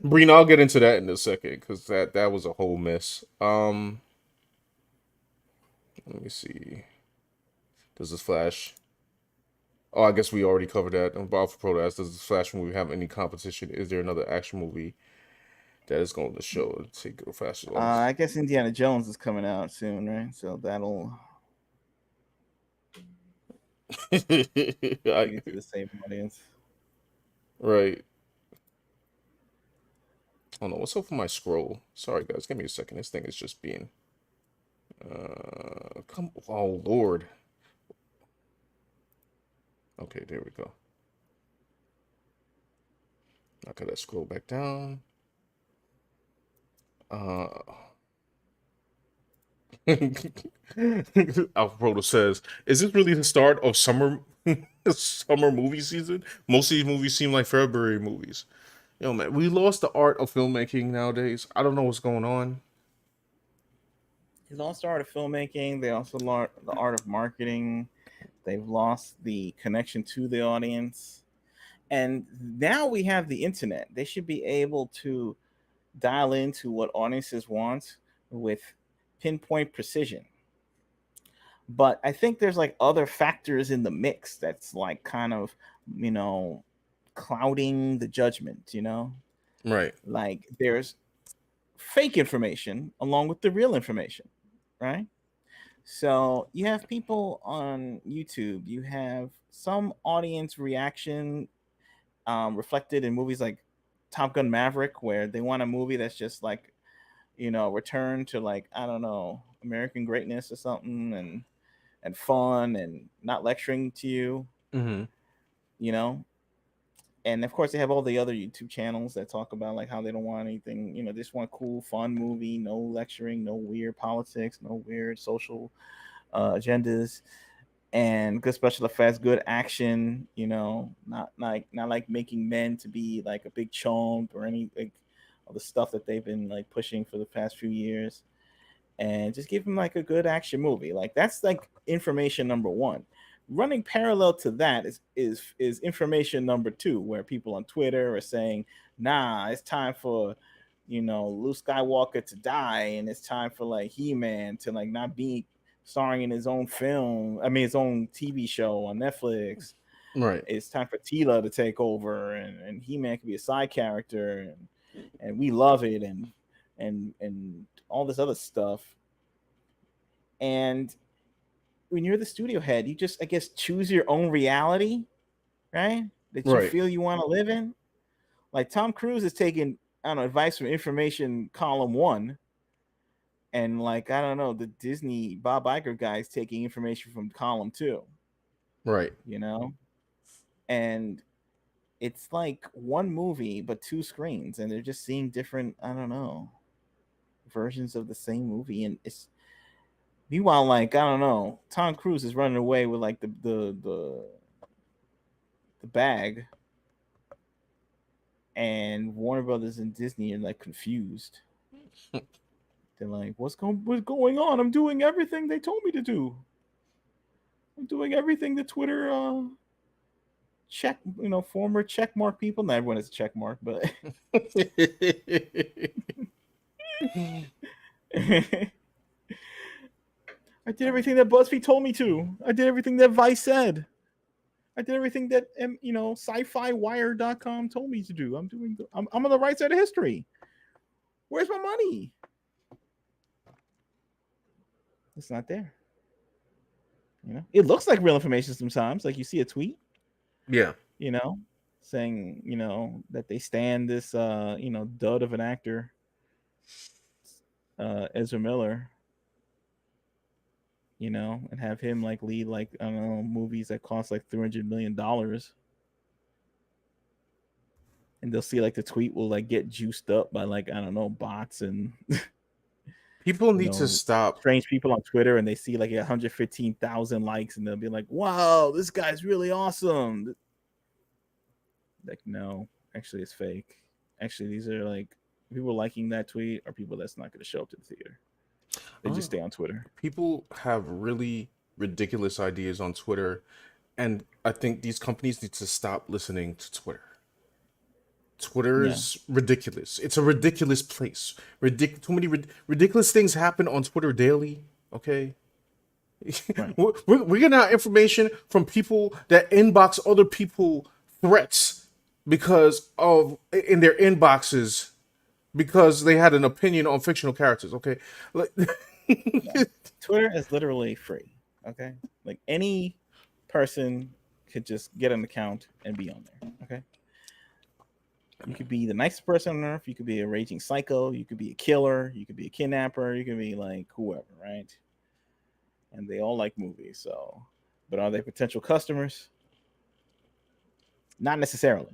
Speaker 1: Breen, I'll get into that in a second because that was a whole mess. Let me see. Does this Flash? Oh, I guess we already covered that. Bob for Protest. Does this Flash movie have any competition? Is there another action movie that is going to show take go faster?
Speaker 2: I guess Indiana Jones is coming out soon, right? So that'll bring it to the same audience.
Speaker 1: Right. Oh no, what's up with my scroll? Sorry guys, give me a second. This thing is just being come oh Lord. Okay, there we go. I gotta scroll back down. Uh Alpha says, is this really the start of summer summer movie season? Most of these movies seem like February movies. Yo man, we lost the art of filmmaking nowadays. I don't know what's going on.
Speaker 2: They lost the art of filmmaking. They also lost the art of marketing. They've lost the connection to the audience. And now we have the internet. They should be able to dial into what audiences want with pinpoint precision. But I think there's like other factors in the mix that's like kind of, you know, clouding the judgment, you know?
Speaker 1: Right.
Speaker 2: Like there's fake information along with the real information, right? So you have people on YouTube, you have some audience reaction reflected in movies like Top Gun Maverick, where they want a movie that's just like, you know, return to like, I don't know, American greatness or something, and fun and not lecturing to you,
Speaker 1: Mm-hmm.
Speaker 2: you know. And of course, they have all the other YouTube channels that talk about like how they don't want anything, you know, they just want cool, fun movie, no lecturing, no weird politics, no weird social agendas, and good special effects, good action. You know, not like making men to be like a big chomp or any like all the stuff that they've been like pushing for the past few years, and just give them like a good action movie. Like that's like information number one. Running parallel to that is information number two, where people on Twitter are saying, "Nah, it's time for, you know, Luke Skywalker to die, and it's time for like He-Man to like not be starring in his own film. I mean, his own TV show on Netflix.
Speaker 1: Right.
Speaker 2: It's time for Tila to take over, and He-Man can be a side character, and we love it, and all this other stuff. And when you're the studio head, you just, I guess, choose your own reality, right? That you
Speaker 1: Right.
Speaker 2: feel you want to live in. Like Tom Cruise is taking, I don't know, advice from information column one, and like I don't know, the Disney Bob Iger guy is taking information from column two,
Speaker 1: Right.
Speaker 2: you know, and it's like one movie but two screens, and they're just seeing different, I don't know, versions of the same movie, and it's meanwhile like I don't know, Tom Cruise is running away with like the bag, and Warner Brothers and Disney are like confused. They're like, what's going on? I'm doing everything they told me to do. I'm doing everything the Twitter check, you know, former check mark people. Not everyone is a check mark, but I did everything that BuzzFeed told me to. I did everything that Vice said. I did everything that you know, sci-fi-wire.com told me to do. I'm on the right side of history. Where's my money? It's not there. You know, it looks like real information sometimes. Like you see a tweet,
Speaker 1: Yeah.
Speaker 2: you know, saying, you know, that they stand this you know, dud of an actor, Ezra Miller, you know, and have him like lead like, I don't know, movies that cost like $300 million, and they'll see like the tweet will like get juiced up by like, I don't know, bots and
Speaker 1: People
Speaker 2: you
Speaker 1: need to
Speaker 2: know,
Speaker 1: stop.
Speaker 2: strange people on Twitter, and they see like 115,000 likes, and they'll be like, "Wow, this guy's really awesome." Like, no, actually, it's fake. Actually, these are like people liking that tweet are people that's not going to show up to the theater. They just
Speaker 1: Uh,
Speaker 2: stay on Twitter.
Speaker 1: People have really ridiculous ideas on Twitter, and I think these companies need to stop listening to Twitter. Twitter
Speaker 2: Yeah,
Speaker 1: is ridiculous. It's a ridiculous place. Too many ridiculous things happen on Twitter daily. Okay,
Speaker 2: right.
Speaker 1: we're getting our information from people that inbox other people threats because of in their inboxes because they had an opinion on fictional characters. Okay, like,
Speaker 2: Yeah. Twitter is literally free. Okay, like any person could just get an account and be on there. Okay, you could be the nicest person on earth. You could be a raging psycho. You could be a killer. You could be a kidnapper. You could be like whoever, right? And they all like movies. So, but are they potential customers? Not necessarily.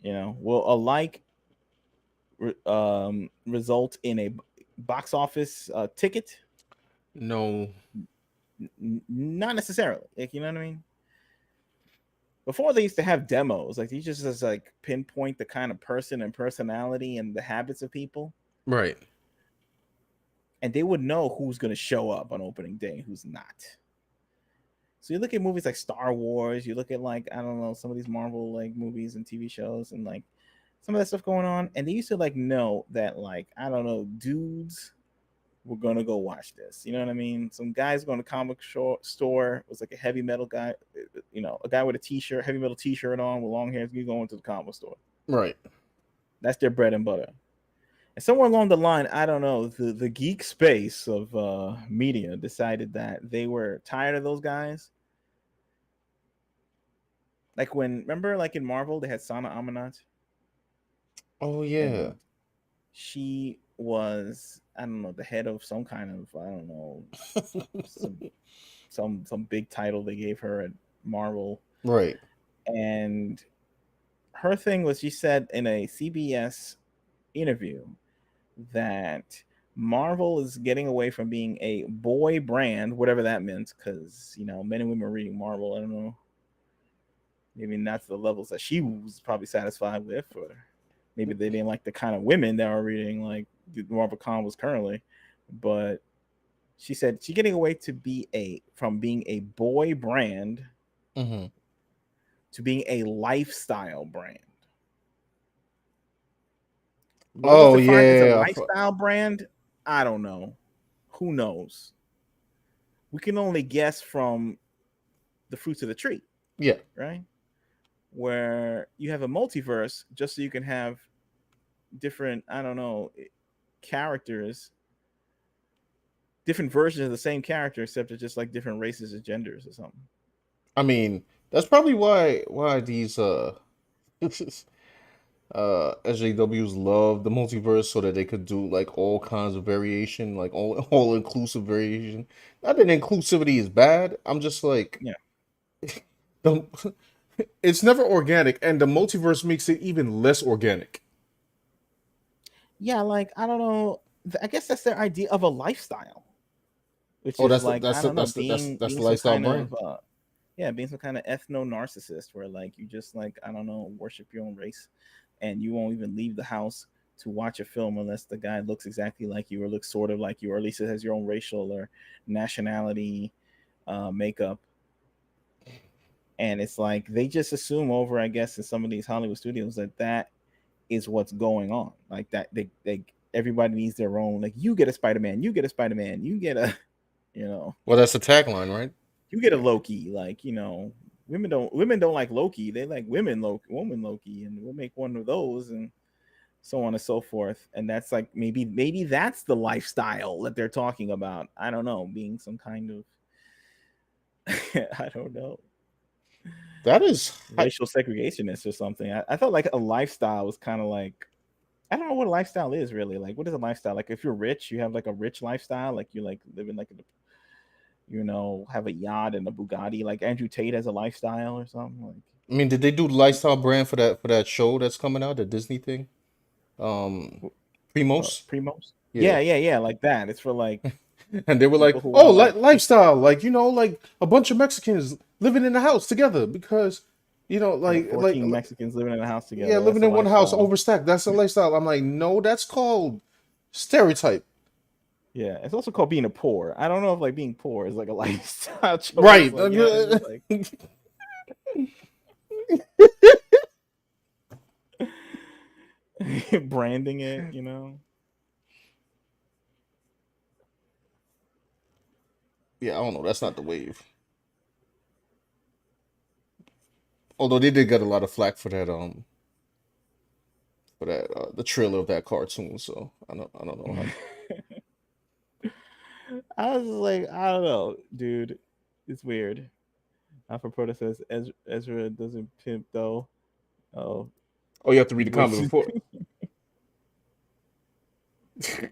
Speaker 2: Will a like result in a box office ticket?
Speaker 1: no,
Speaker 2: Not necessarily. Like, you know what I mean? Before they used to have demos, like you just like pinpoint the kind of person and personality and the habits of people,
Speaker 1: right,
Speaker 2: and they would know who's going to show up on opening day and who's not. So you look at movies like Star Wars, you look at like I don't know some of these Marvel like movies and TV shows and like some of that stuff going on, and they used to like know that like I don't know dudes were gonna go watch this. You know what I mean? Some guys going to store was like a heavy metal guy, a guy with a t-shirt, heavy metal t-shirt on with long hair. You go into the comic store.
Speaker 1: right.
Speaker 2: That's their bread and butter. And somewhere along the line, I don't know, the geek space of media decided that they were tired of those guys. Like remember, like in Marvel, they had Sana Amanat,
Speaker 1: Oh yeah,
Speaker 2: and she was I don't know the head of some kind of I don't know some big title they gave her at Marvel,
Speaker 1: right.
Speaker 2: and her thing was she said in a CBS interview that Marvel is getting away from being a boy brand, whatever that meant, because men and women are reading Marvel. I don't know, maybe not to the levels that she was probably satisfied with, or maybe they didn't like the kind of women that are reading like Marvel Con was currently, but she said she's getting away from being a boy brand
Speaker 1: Mm-hmm.
Speaker 2: to being a lifestyle brand. What was
Speaker 1: Oh
Speaker 2: defined as a
Speaker 1: yeah,
Speaker 2: lifestyle brand? I don't know. Who knows? We can only guess from the fruits of the tree,
Speaker 1: yeah.
Speaker 2: right? Where you have a multiverse just so you can have different, I don't know, characters, different versions of the same character, except it's just like different races and genders or something.
Speaker 1: I mean, that's probably why these SJWs love the multiverse so that they could do like all kinds of variation, like all inclusive variation. Not that inclusivity is bad. I'm just like
Speaker 2: Yeah.
Speaker 1: the it's never organic, and the multiverse makes it even less organic.
Speaker 2: Yeah, like I don't know. I guess that's their idea of a lifestyle, which
Speaker 1: Oh,
Speaker 2: is like I don't know,
Speaker 1: that's
Speaker 2: being
Speaker 1: the
Speaker 2: some
Speaker 1: lifestyle
Speaker 2: kind
Speaker 1: brand.
Speaker 2: of yeah, being some kind of ethno narcissist where like you just like I don't know, worship your own race, and you won't even leave the house to watch a film unless the guy looks exactly like you or looks sort of like you, or at least it has your own racial or nationality makeup. And it's like they just assume over, I guess, in some of these Hollywood studios that is what's going on. Like that they everybody needs their own. Like you get a Spider-Man, you get a Spider-Man, you get a you know
Speaker 1: Well, that's the tagline, right?
Speaker 2: you get a Loki. Like women don't like Loki. They like woman Loki, and we'll make one of those and so on and so forth. And that's like maybe that's the lifestyle that they're talking about. I don't know, being some kind of I don't know,
Speaker 1: That is,
Speaker 2: racial segregationist or something. I felt like a lifestyle was kind of like I don't know what a lifestyle is really. Like, what is a lifestyle? Like, if you're rich, you have like a rich lifestyle. Like, you like living like have a yacht and a Bugatti. Like Andrew Tate has a lifestyle or something. Like,
Speaker 1: I mean, did they do the lifestyle brand for that show that's coming out, the Disney thing? Um, Primos.
Speaker 2: Primos.
Speaker 1: Yeah.
Speaker 2: Yeah, like that. It's for like
Speaker 1: And they were like,
Speaker 2: people who
Speaker 1: "Oh,
Speaker 2: want like
Speaker 1: lifestyle, like like a bunch of Mexicans living in the house together because,
Speaker 2: yeah, 14 Mexicans living in a house
Speaker 1: yeah,
Speaker 2: together. That's
Speaker 1: living
Speaker 2: a
Speaker 1: in one house,
Speaker 2: lifestyle.
Speaker 1: overstacked. That's a lifestyle." I'm like, "No, that's called stereotype."
Speaker 2: Yeah, it's also called being a poor. I don't know if like being poor is like a lifestyle choice.
Speaker 1: Right.
Speaker 2: Like, you know what I mean? Like, branding it, you know.
Speaker 1: Yeah, I don't know. That's not the wave. Although they did get a lot of flack for that the trailer of that cartoon. So I don't know how.
Speaker 2: I was like, I don't know, dude. It's weird. Alpha Proto says Ezra doesn't pimp though. Oh,
Speaker 1: Oh, you have to read
Speaker 2: he's
Speaker 1: the comment
Speaker 2: wasted.
Speaker 1: before.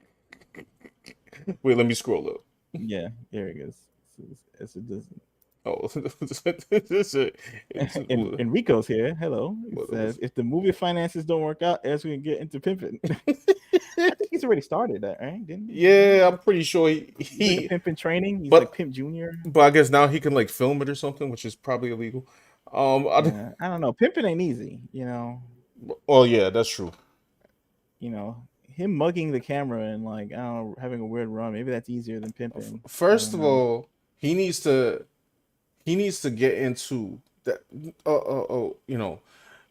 Speaker 1: Wait, let me scroll up.
Speaker 2: Yeah, there he goes. Ezra doesn't.
Speaker 1: Oh, this is
Speaker 2: Enrico's here. Hello. He
Speaker 1: what,
Speaker 2: says if the movie finances don't work out, Ezra can get into pimping. I think he's already started that, right? Didn't he?
Speaker 1: yeah, I'm pretty sure
Speaker 2: He's like a pimp in training. He's like
Speaker 1: but
Speaker 2: Pimp Junior.
Speaker 1: I guess now he can like film it or something, which is probably illegal.
Speaker 2: Yeah, I don't know. Pimping ain't easy, you know.
Speaker 1: Oh yeah, that's true.
Speaker 2: Him mugging the camera and like I don't know, having a weird run. Maybe that's easier than pimping. I
Speaker 1: First
Speaker 2: don't
Speaker 1: of
Speaker 2: know.
Speaker 1: all, he needs to get into that.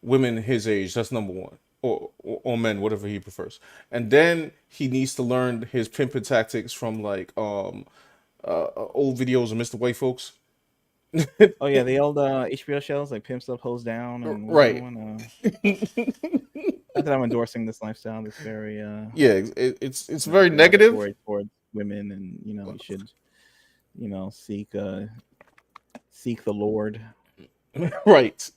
Speaker 1: Women his age. That's number one, or men, whatever he prefers. And then he needs to learn his pimping tactics from like old videos of Mr. White Folks.
Speaker 2: Oh yeah, the old HBO shows like Pimp Up, Hose Down, and what's the other
Speaker 1: Right.
Speaker 2: one? Not that I'm endorsing this lifestyle. That's very
Speaker 1: Yeah, it's very negative.
Speaker 2: derogatory towards women, and you should seek the Lord.
Speaker 1: Right.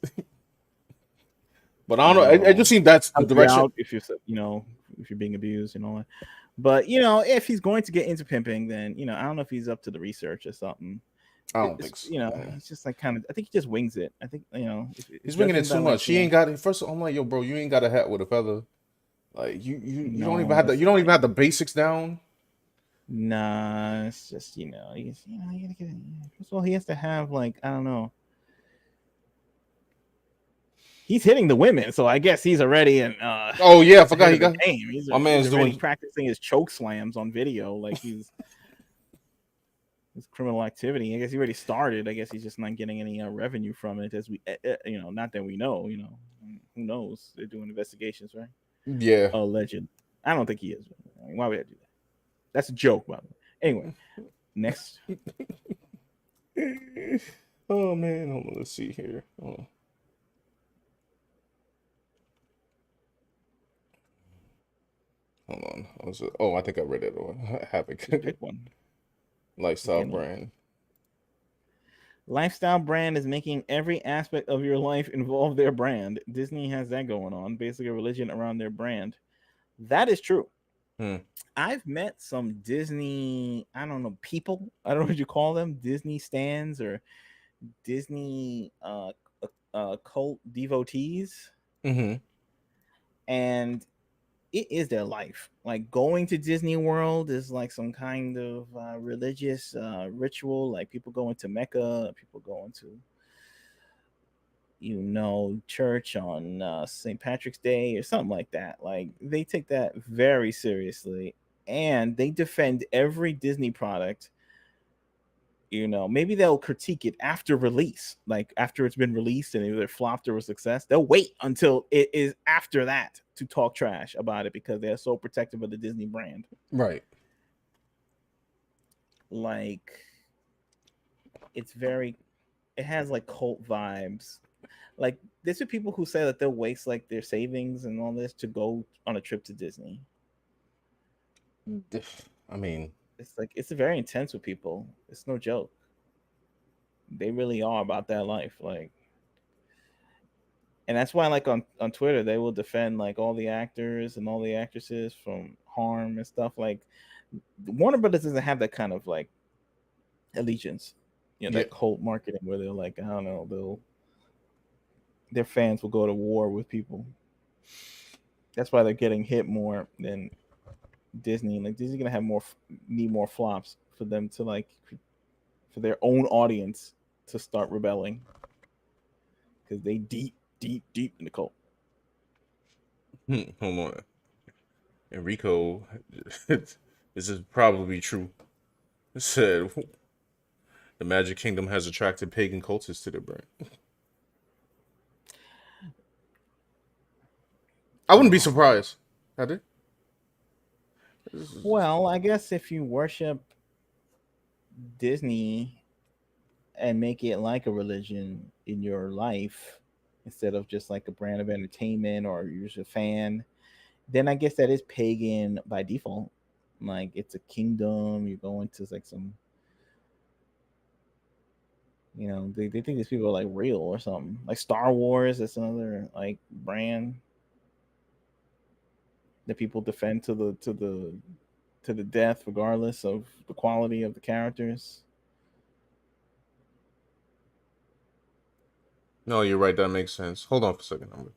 Speaker 1: But I don't know. I just think that's the
Speaker 2: Help you
Speaker 1: direction.
Speaker 2: out if you're if you're being abused and all that. But if he's going to get into pimping, then I don't know if he's up to the research or something.
Speaker 1: I don't think so.
Speaker 2: He's just like kind of. I think he just wings it. I think
Speaker 1: He's
Speaker 2: if
Speaker 1: winging it
Speaker 2: judging by
Speaker 1: too
Speaker 2: like
Speaker 1: much. He ain't got it. First, I'm like, yo, bro, you ain't got a hat with a feather. Like you don't even
Speaker 2: no,
Speaker 1: have
Speaker 2: that's
Speaker 1: you don't even have the basics down.
Speaker 2: nah. It's just he's you gotta get. First of all, he has to have like I don't know. He's hitting the women, so I guess he's already in
Speaker 1: Oh yeah, I forgot
Speaker 2: ahead
Speaker 1: he
Speaker 2: of the
Speaker 1: got.
Speaker 2: game.
Speaker 1: My
Speaker 2: He's
Speaker 1: man's
Speaker 2: already
Speaker 1: doing.
Speaker 2: practicing his choke slams on video, like he's his criminal activity. I guess he already started. I guess he's just not getting any revenue from it, as we not that we know. Who knows? They're doing investigations, right?
Speaker 1: Yeah.
Speaker 2: Alleged. I don't think he is. I mean, why would I do that? That's a joke, by the way. Anyway, next.
Speaker 1: Oh man, hold on. Let's see here. Hold on. I think I read it. Or Havoc
Speaker 2: Just pick one. Pick
Speaker 1: lifestyle
Speaker 2: any.
Speaker 1: brand.
Speaker 2: Lifestyle brand is making every aspect of your life involve their brand. Disney has that going on. Basically, a religion around their brand. That is true.
Speaker 1: Hmm.
Speaker 2: I've met some Disney, I don't know, people. I don't know what you call them, Disney stands or Disney cult devotees,
Speaker 1: Mm-hmm.
Speaker 2: and it is their life. Like going to Disney World is like some kind of religious ritual. Like people going to Mecca, people going to church on St. Patrick's Day or something like that. Like they take that very seriously, and they defend every Disney product. Maybe they'll critique it after release, like after it's been released and either flopped or a success. They'll wait until it is after that to talk trash about it because they're so protective of the Disney brand.
Speaker 1: Right.
Speaker 2: Like it has like cult vibes. Like there's people who say that they'll waste like their savings and all this to go on a trip to Disney.
Speaker 1: I mean,
Speaker 2: It's very intense with people. It's no joke. They really are about that life. Like, and that's why like on Twitter they will defend like all the actors and all the actresses from harm and stuff. Like Warner Brothers doesn't have that kind of like allegiance,
Speaker 1: yeah.
Speaker 2: that cult marketing where they're like, I don't know, their fans will go to war with people. That's why they're getting hit more than Disney. Like Disney's gonna have need more flops for them to like for their own audience to start rebelling because they deep in the cult.
Speaker 1: Hold on. Enrico, this is probably true. It said the Magic Kingdom has attracted pagan cultists to their brand. I wouldn't be
Speaker 2: Uh,
Speaker 1: surprised. I did.
Speaker 2: well, I guess if you worship Disney and make it like a religion in your life instead of just like a brand of entertainment or you're just a fan, then I guess that is pagan by default. Like it's a kingdom. You go into like some, they think these people are like real or something. Like Star Wars, that's another like brand that people defend to the death, regardless of the quality of the characters.
Speaker 1: No, you're right. That makes sense. Hold on for a second.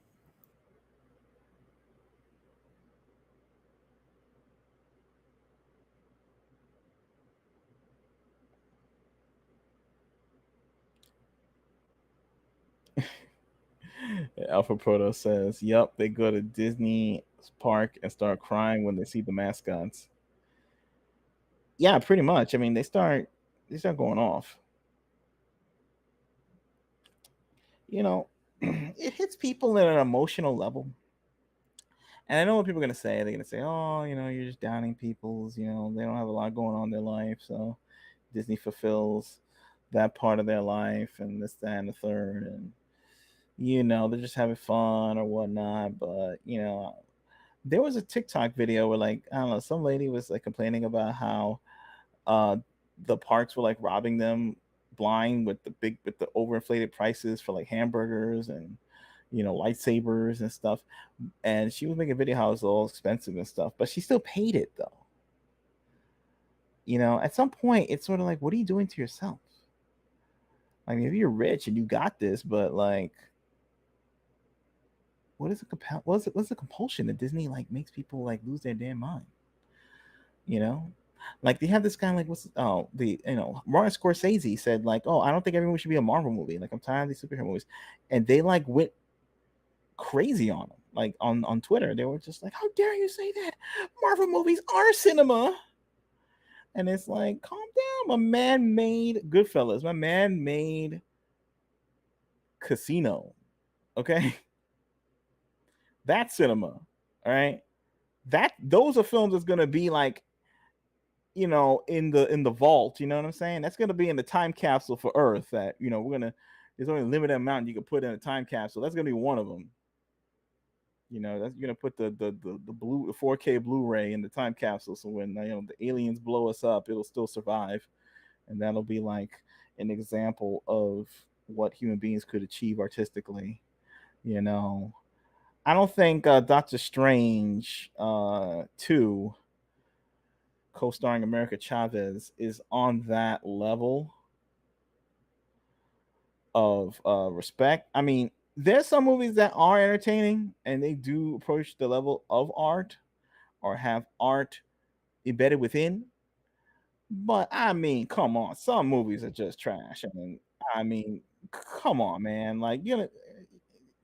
Speaker 2: Alpha Proto says, "Yep, they go to Disney park and start crying when they see the mascots." Yeah, pretty much. I mean, they start going off. It hits people at an emotional level. And I know what people are gonna say. They're gonna say, "Oh, you're just downing people's. They don't have a lot going on in their life, so Disney fulfills that part of their life, and this, that, and the third, and they're just having fun or whatnot." But there was a TikTok video where like I don't know, some lady was like complaining about how uh the parks were like robbing them blind with the overinflated prices for like hamburgers and lightsabers and stuff. And she was making a video how it's all expensive and stuff, but she still paid it though. At some point it's sort of like, what are you doing to yourself? Like maybe you're rich and you got this, but like what's the compulsion that Disney like makes people like lose their damn mind? You know? Like they have this guy like Martin Scorsese said like, "Oh, I don't think everyone should be a Marvel movie. Like I'm tired of these superhero movies." And they like went crazy on him. Like on Twitter, they were just like, "How dare you say that? Marvel movies are cinema." And it's like, calm down. My man made Goodfellas. My man made Casino. Okay? That's cinema. All right. Those are films that's gonna be like, in the vault. You know what I'm saying? That's gonna be in the time capsule for Earth. That there's only a limited amount you can put in a time capsule. That's gonna be one of them. That's you're gonna put the 4K Blu-ray in the time capsule, so when the aliens blow us up, it'll still survive, and that'll be like an example of what human beings could achieve artistically. You know, I don't think Doctor Strange 2, co-starring America Chavez, is on that level of respect. I mean, there's some movies that are entertaining and they do approach the level of art or have art embedded within. But I mean, come on, some movies are just trash. I mean, come on, man. Like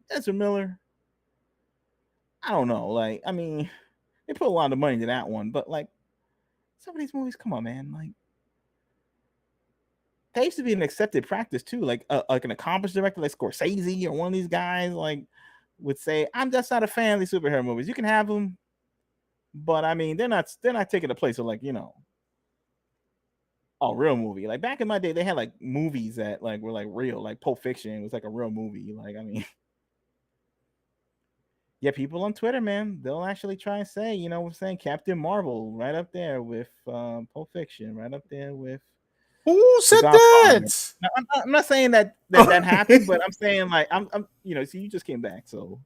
Speaker 2: Ezra Miller. I don't know. Like, I mean, they put a lot of money into that one, but like some of these movies, come on, man. Like that used to be an accepted practice too. Like an accomplished director like Scorsese or one of these guys like would say, "I'm just not a fan of these superhero movies. You can have them, but I mean, they're not taking the place of like a real movie." Like back in my day, they had like movies that like were like real, like Pulp Fiction was like a real movie. Like I mean, yeah, people on Twitter, man, they'll actually try and say, we're saying Captain Marvel right up there with Pulp Fiction, right up there with
Speaker 1: Who
Speaker 2: The
Speaker 1: said
Speaker 2: Godfather.
Speaker 1: that?
Speaker 2: Now, I'm not saying that happened, but I'm saying like see, you just came back, so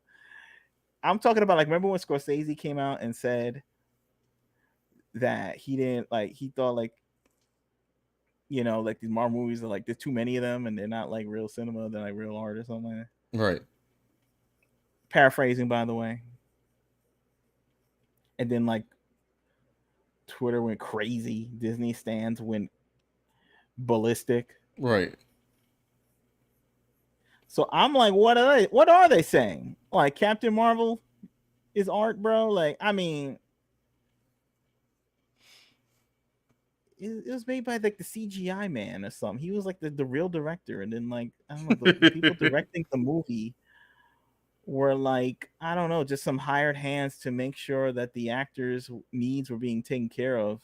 Speaker 2: I'm talking about like remember when Scorsese came out and said that he didn't like he thought like like these Marvel movies are like there's too many of them and they're not like real cinema, they're like real art or something like that.
Speaker 1: Right.
Speaker 2: Paraphrasing, by the way. And then like Twitter went crazy. Disney stands went ballistic.
Speaker 1: Right.
Speaker 2: So I'm like, what are they saying? Like Captain Marvel is art, bro? Like, I mean, it was made by like the CGI man or something. He was like the real director, and then like I don't know, the people directing the movie were like, I don't know, just some hired hands to make sure that the actors' needs were being taken care of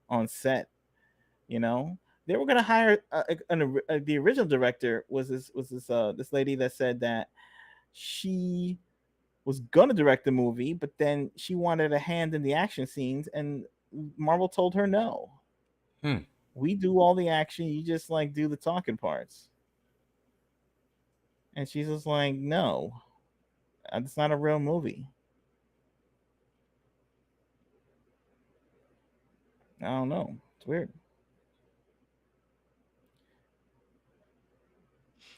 Speaker 2: on set. You know, they were gonna hire the original director was this lady that said that she was gonna direct the movie, but then she wanted a hand in the action scenes, and Marvel told her no.
Speaker 1: Hmm.
Speaker 2: We do all the action, you just like do the talking parts. And she's just like, no, it's not a real movie. I don't know. It's weird.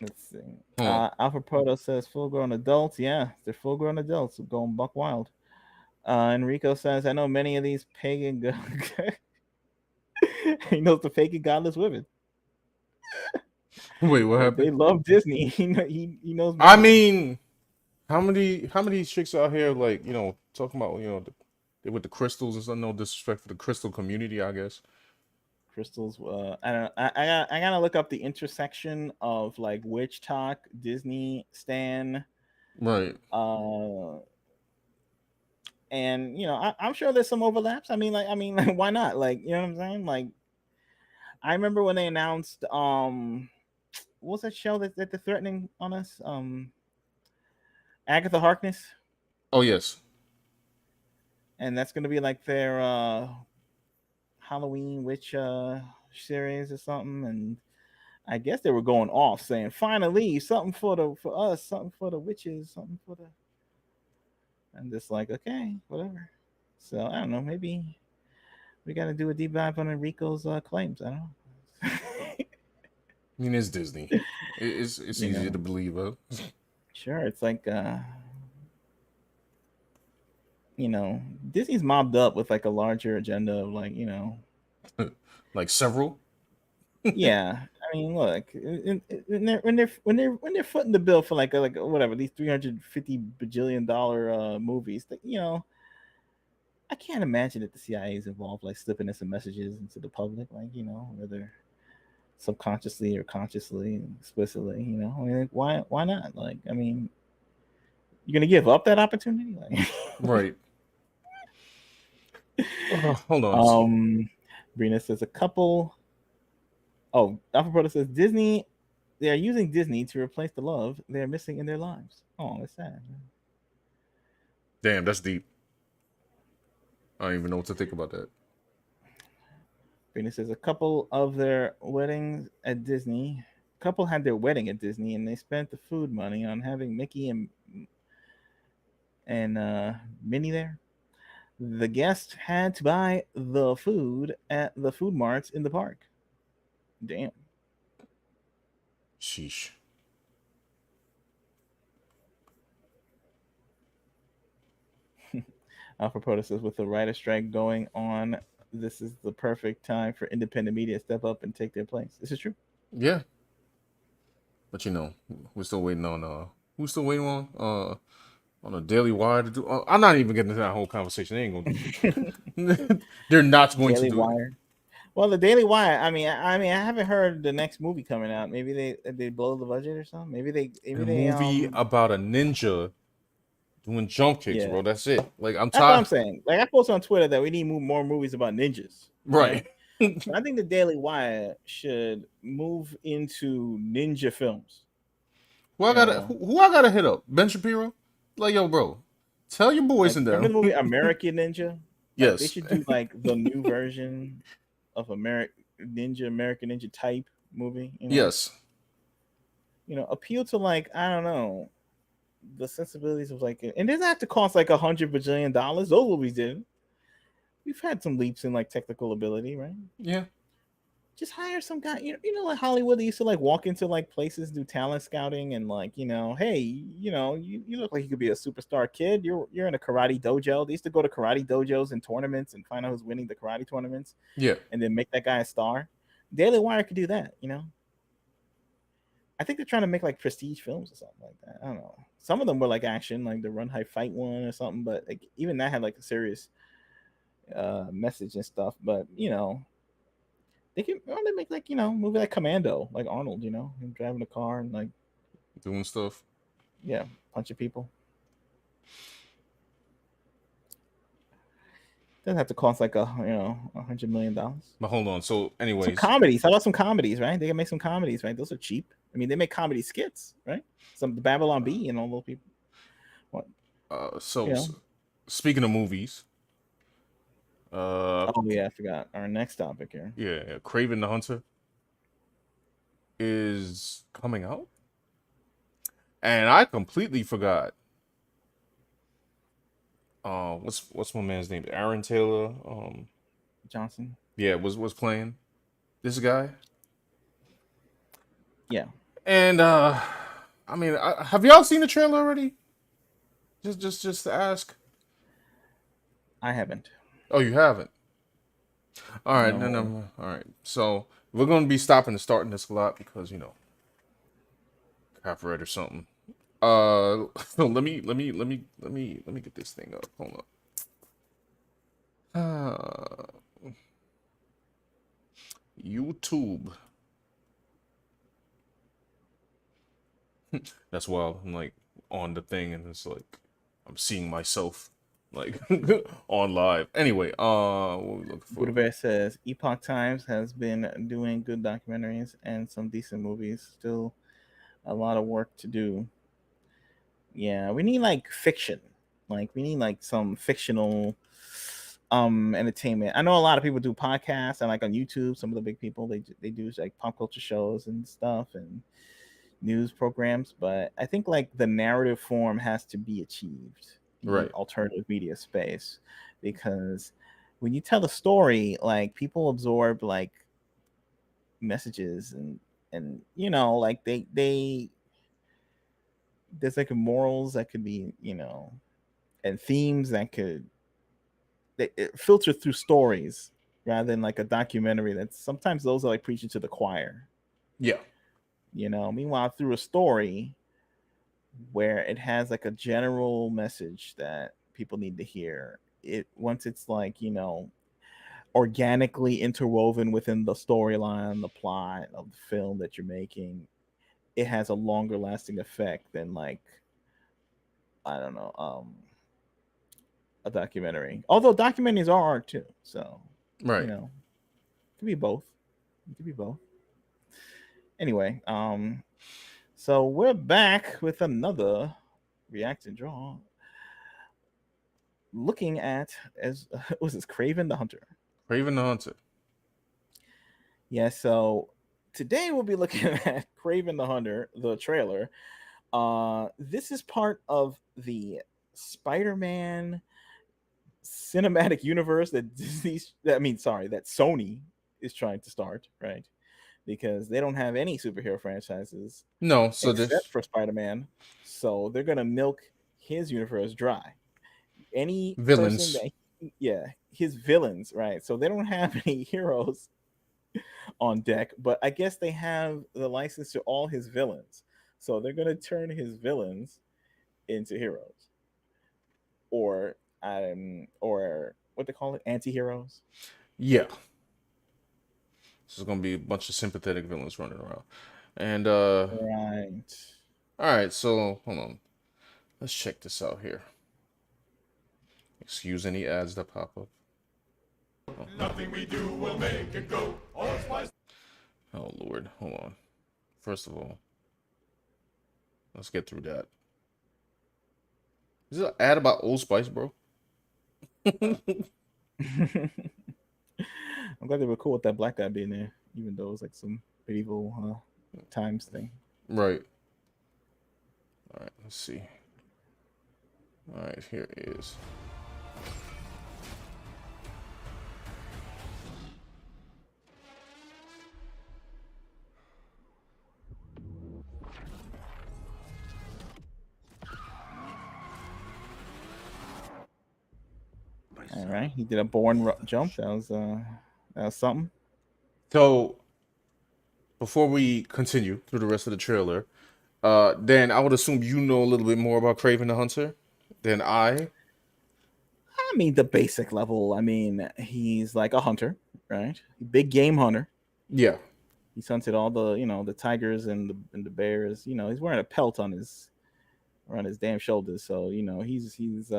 Speaker 2: Let's see.
Speaker 1: Huh.
Speaker 2: Alpha Proto says full grown adults. Yeah, they're full grown adults going buck wild. Enrico says, I know many of these pagan. He knows the pagan godless women.
Speaker 1: Wait, what happened?
Speaker 2: They love Disney. He knows
Speaker 1: I
Speaker 2: many of them.
Speaker 1: mean, how many chicks out here like talking about with the crystals and stuff? No disrespect for the crystal community, I guess.
Speaker 2: Crystals. I don't. I gotta look up the intersection of like witch talk, Disney, Stan,
Speaker 1: Right.
Speaker 2: uh, and I'm sure there's some overlaps. Like, why not? Like, you know what I'm saying? Like, I remember when they announced what was that show that they're threatening on us? Agatha Harkness,
Speaker 1: Oh yes.
Speaker 2: and that's gonna be like their Halloween witch series or something. And I guess they were going off saying, finally, something for us, something for the witches, something for the. I'm just like, okay, whatever. So I don't know. Maybe we got to do a deep dive on Enrico's claims. I don't know.
Speaker 1: I mean, it's Disney. It's
Speaker 2: you
Speaker 1: easier
Speaker 2: know,
Speaker 1: to believe, huh?
Speaker 2: sure. It's like Disney's mobbed up with like a larger agenda of like,
Speaker 1: Like several.
Speaker 2: yeah. I mean, look, when they're footing the bill for like whatever these $350 bajillion movies, that I can't imagine that the CIA is involved, like slipping in some messages into the public, like whether subconsciously or consciously, explicitly. I mean, like, why not? Like, I mean, you're gonna give up that opportunity? Like,
Speaker 1: Right. Hold on.
Speaker 2: um, Brina says a couple. Oh, Alpha Brother says Disney. They are using Disney to replace the love they are missing in their lives. Oh, that's sad.
Speaker 1: Damn, that's deep. I don't even know what to think about that.
Speaker 2: Brina says a couple of their weddings at Disney. Couple had their wedding at Disney, and they spent the food money on having Mickey and Minnie there. The guest had to buy the food at the food marts in the park. Damn.
Speaker 1: Sheesh.
Speaker 2: Alpha Proto says with the writer strike going on, this is the perfect time for independent media to step up and take their place. This is true.
Speaker 1: Yeah, but we're still waiting on who's still waiting on a Daily Wire to do. I'm not even getting into that whole conversation. They ain't gonna do it. They're not going to
Speaker 2: Daily
Speaker 1: do it.
Speaker 2: Wire. Well, the Daily Wire. I haven't heard the next movie coming out. Maybe they blow the budget or something.
Speaker 1: A
Speaker 2: Maybe they
Speaker 1: movie about a ninja doing jump kicks,
Speaker 2: yeah.
Speaker 1: bro. That's it. Like I'm
Speaker 2: That's what
Speaker 1: tired.
Speaker 2: I'm saying. Like I posted on Twitter that we need more movies about ninjas,
Speaker 1: Right.
Speaker 2: right? But I think the Daily Wire should move into ninja films.
Speaker 1: Who I
Speaker 2: You
Speaker 1: gotta
Speaker 2: know,
Speaker 1: who I gotta hit up? Ben Shapiro? Like, yo, bro, tell your boys
Speaker 2: like
Speaker 1: in
Speaker 2: remember
Speaker 1: them.
Speaker 2: the movie American Ninja? Like they
Speaker 1: Yes.
Speaker 2: should do like the new version of American Ninja type movie.
Speaker 1: Yes.
Speaker 2: Appeal to like I don't know the sensibilities of like, and it doesn't have to cost like $100 bajillion. Those movies did. We've had some leaps in like technical ability, right?
Speaker 1: Yeah.
Speaker 2: Just hire some guy. Like Hollywood, they used to like walk into like places, do talent scouting, and like, hey, you look like you could be a superstar kid. You're in a karate dojo. They used to go to karate dojos and tournaments and find out who's winning the karate tournaments,
Speaker 1: Yeah.
Speaker 2: and then make that guy a star. Daily Wire could do that. I think they're trying to make like prestige films or something like that. I don't know. Some of them were like action, like the Run High Fight one or something, but like even that had like a serious message and stuff. But they can only make like movie like Commando, like Arnold, him driving a car and like
Speaker 1: Doing stuff.
Speaker 2: yeah, punching people. Doesn't have to cost like $100 million.
Speaker 1: But hold on. So,
Speaker 2: Some
Speaker 1: anyways,
Speaker 2: comedies. How about some comedies, right? They can make some comedies, right? Those are cheap. I mean, they make comedy skits, right? Some the Babylon Bee and all those people. What
Speaker 1: so,
Speaker 2: you know?
Speaker 1: speaking of movies, uh,
Speaker 2: Oh yeah, I forgot our next topic here.
Speaker 1: yeah, Kraven the Hunter is coming out, and I completely forgot. What's my man's name? Aaron Taylor.
Speaker 2: Johnson.
Speaker 1: Yeah, was playing this guy,
Speaker 2: Yeah,
Speaker 1: and I mean, have y'all seen the trailer already? Just to ask.
Speaker 2: I haven't.
Speaker 1: Oh, you haven't. All right, no,
Speaker 2: No.
Speaker 1: no. All right, so we're gonna be stopping and starting this a lot because copyright or something. So let me get this thing up. Hold on. YouTube. That's wild. I'm like on the thing, and it's like I'm seeing myself like on live. Anyway, what we looking for?
Speaker 2: Buddha says Epoch Times has been doing good documentaries and some decent movies. Still a lot of work to do. Yeah, we need like fiction. Like we need like some fictional entertainment. I know a lot of people do podcasts and like on YouTube, some of the big people they do like pop culture shows and stuff and news programs, but I think like the narrative form has to be achieved in
Speaker 1: Right.
Speaker 2: alternative media space because when you tell a story, like people absorb like messages and like they there's like morals that could be and themes that could it filter through stories rather than like a documentary that's sometimes those are like preaching to the choir.
Speaker 1: Yeah.
Speaker 2: Meanwhile through a story where it has like a general message that people need to hear, it once it's like organically interwoven within the storyline, the plot of the film that you're making, it has a longer lasting effect than like I don't know a documentary, although documentaries are art too, so you
Speaker 1: Right.
Speaker 2: know it could be both. It could be both. Anyway, so we're back with another react and draw, looking at as was this Kraven the Hunter.
Speaker 1: Kraven the Hunter.
Speaker 2: Yeah, so today we'll be looking at Kraven the Hunter, the trailer. This is part of the Spider-Man cinematic universe that that Sony is trying to start, right? Because they don't have any superhero franchises
Speaker 1: No. So
Speaker 2: except
Speaker 1: this
Speaker 2: for Spider-Man. So they're gonna milk his universe dry. Any person
Speaker 1: villains.
Speaker 2: that his villains, right? So they don't have any heroes on deck, but I guess they have the license to all his villains. So they're gonna turn his villains into heroes. Or what they call it, anti-heroes.
Speaker 1: Yeah. This is gonna be a bunch of sympathetic villains running around. And
Speaker 2: Right.
Speaker 1: all right. So hold on. Let's check this out here. Excuse any ads that pop up.
Speaker 3: Nothing we do will make it go. All's wise.
Speaker 1: Oh Lord, hold on. First of all, let's get through that. Is it an ad about Old Spice, bro?
Speaker 2: I'm glad they were cool with that black guy being there, even though it was like some medieval times thing.
Speaker 1: Right. All right. Let's see. All right. Here it is.
Speaker 2: All right, he did a jump. That was something.
Speaker 1: So before we continue through the rest of the trailer, Dan, I would assume you know a little bit more about Kraven the Hunter than I.
Speaker 2: I mean, the basic level. I mean, he's like a hunter, right? Big game hunter.
Speaker 1: Yeah.
Speaker 2: He's hunted all the the tigers and the bears. He's wearing a pelt on his around his damn shoulders. So he's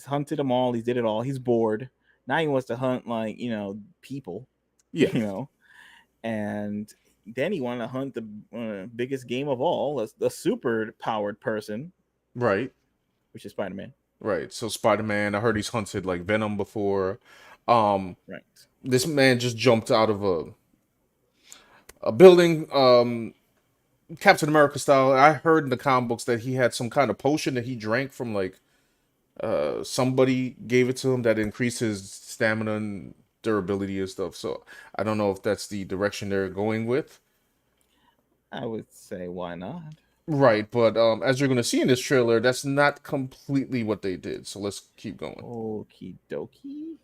Speaker 2: hunted them all. He's did it all. He's bored. Now he wants to hunt like people,
Speaker 1: Yeah.
Speaker 2: and then he wanted to hunt the biggest game of all, the super powered person,
Speaker 1: Right.
Speaker 2: which is Spider-Man.
Speaker 1: Right. So Spider-Man, I heard he's hunted like Venom before. Um,
Speaker 2: Right.
Speaker 1: this man just jumped out of a building, Captain America style. I heard in the comic books that he had some kind of potion that he drank from like somebody gave it to him that increased his stamina and durability and stuff. So I don't know if that's the direction they're going with.
Speaker 2: I would say why not?
Speaker 1: Right, but as you're gonna see in this trailer, that's not completely what they did. So let's keep going.
Speaker 2: Okie dokie.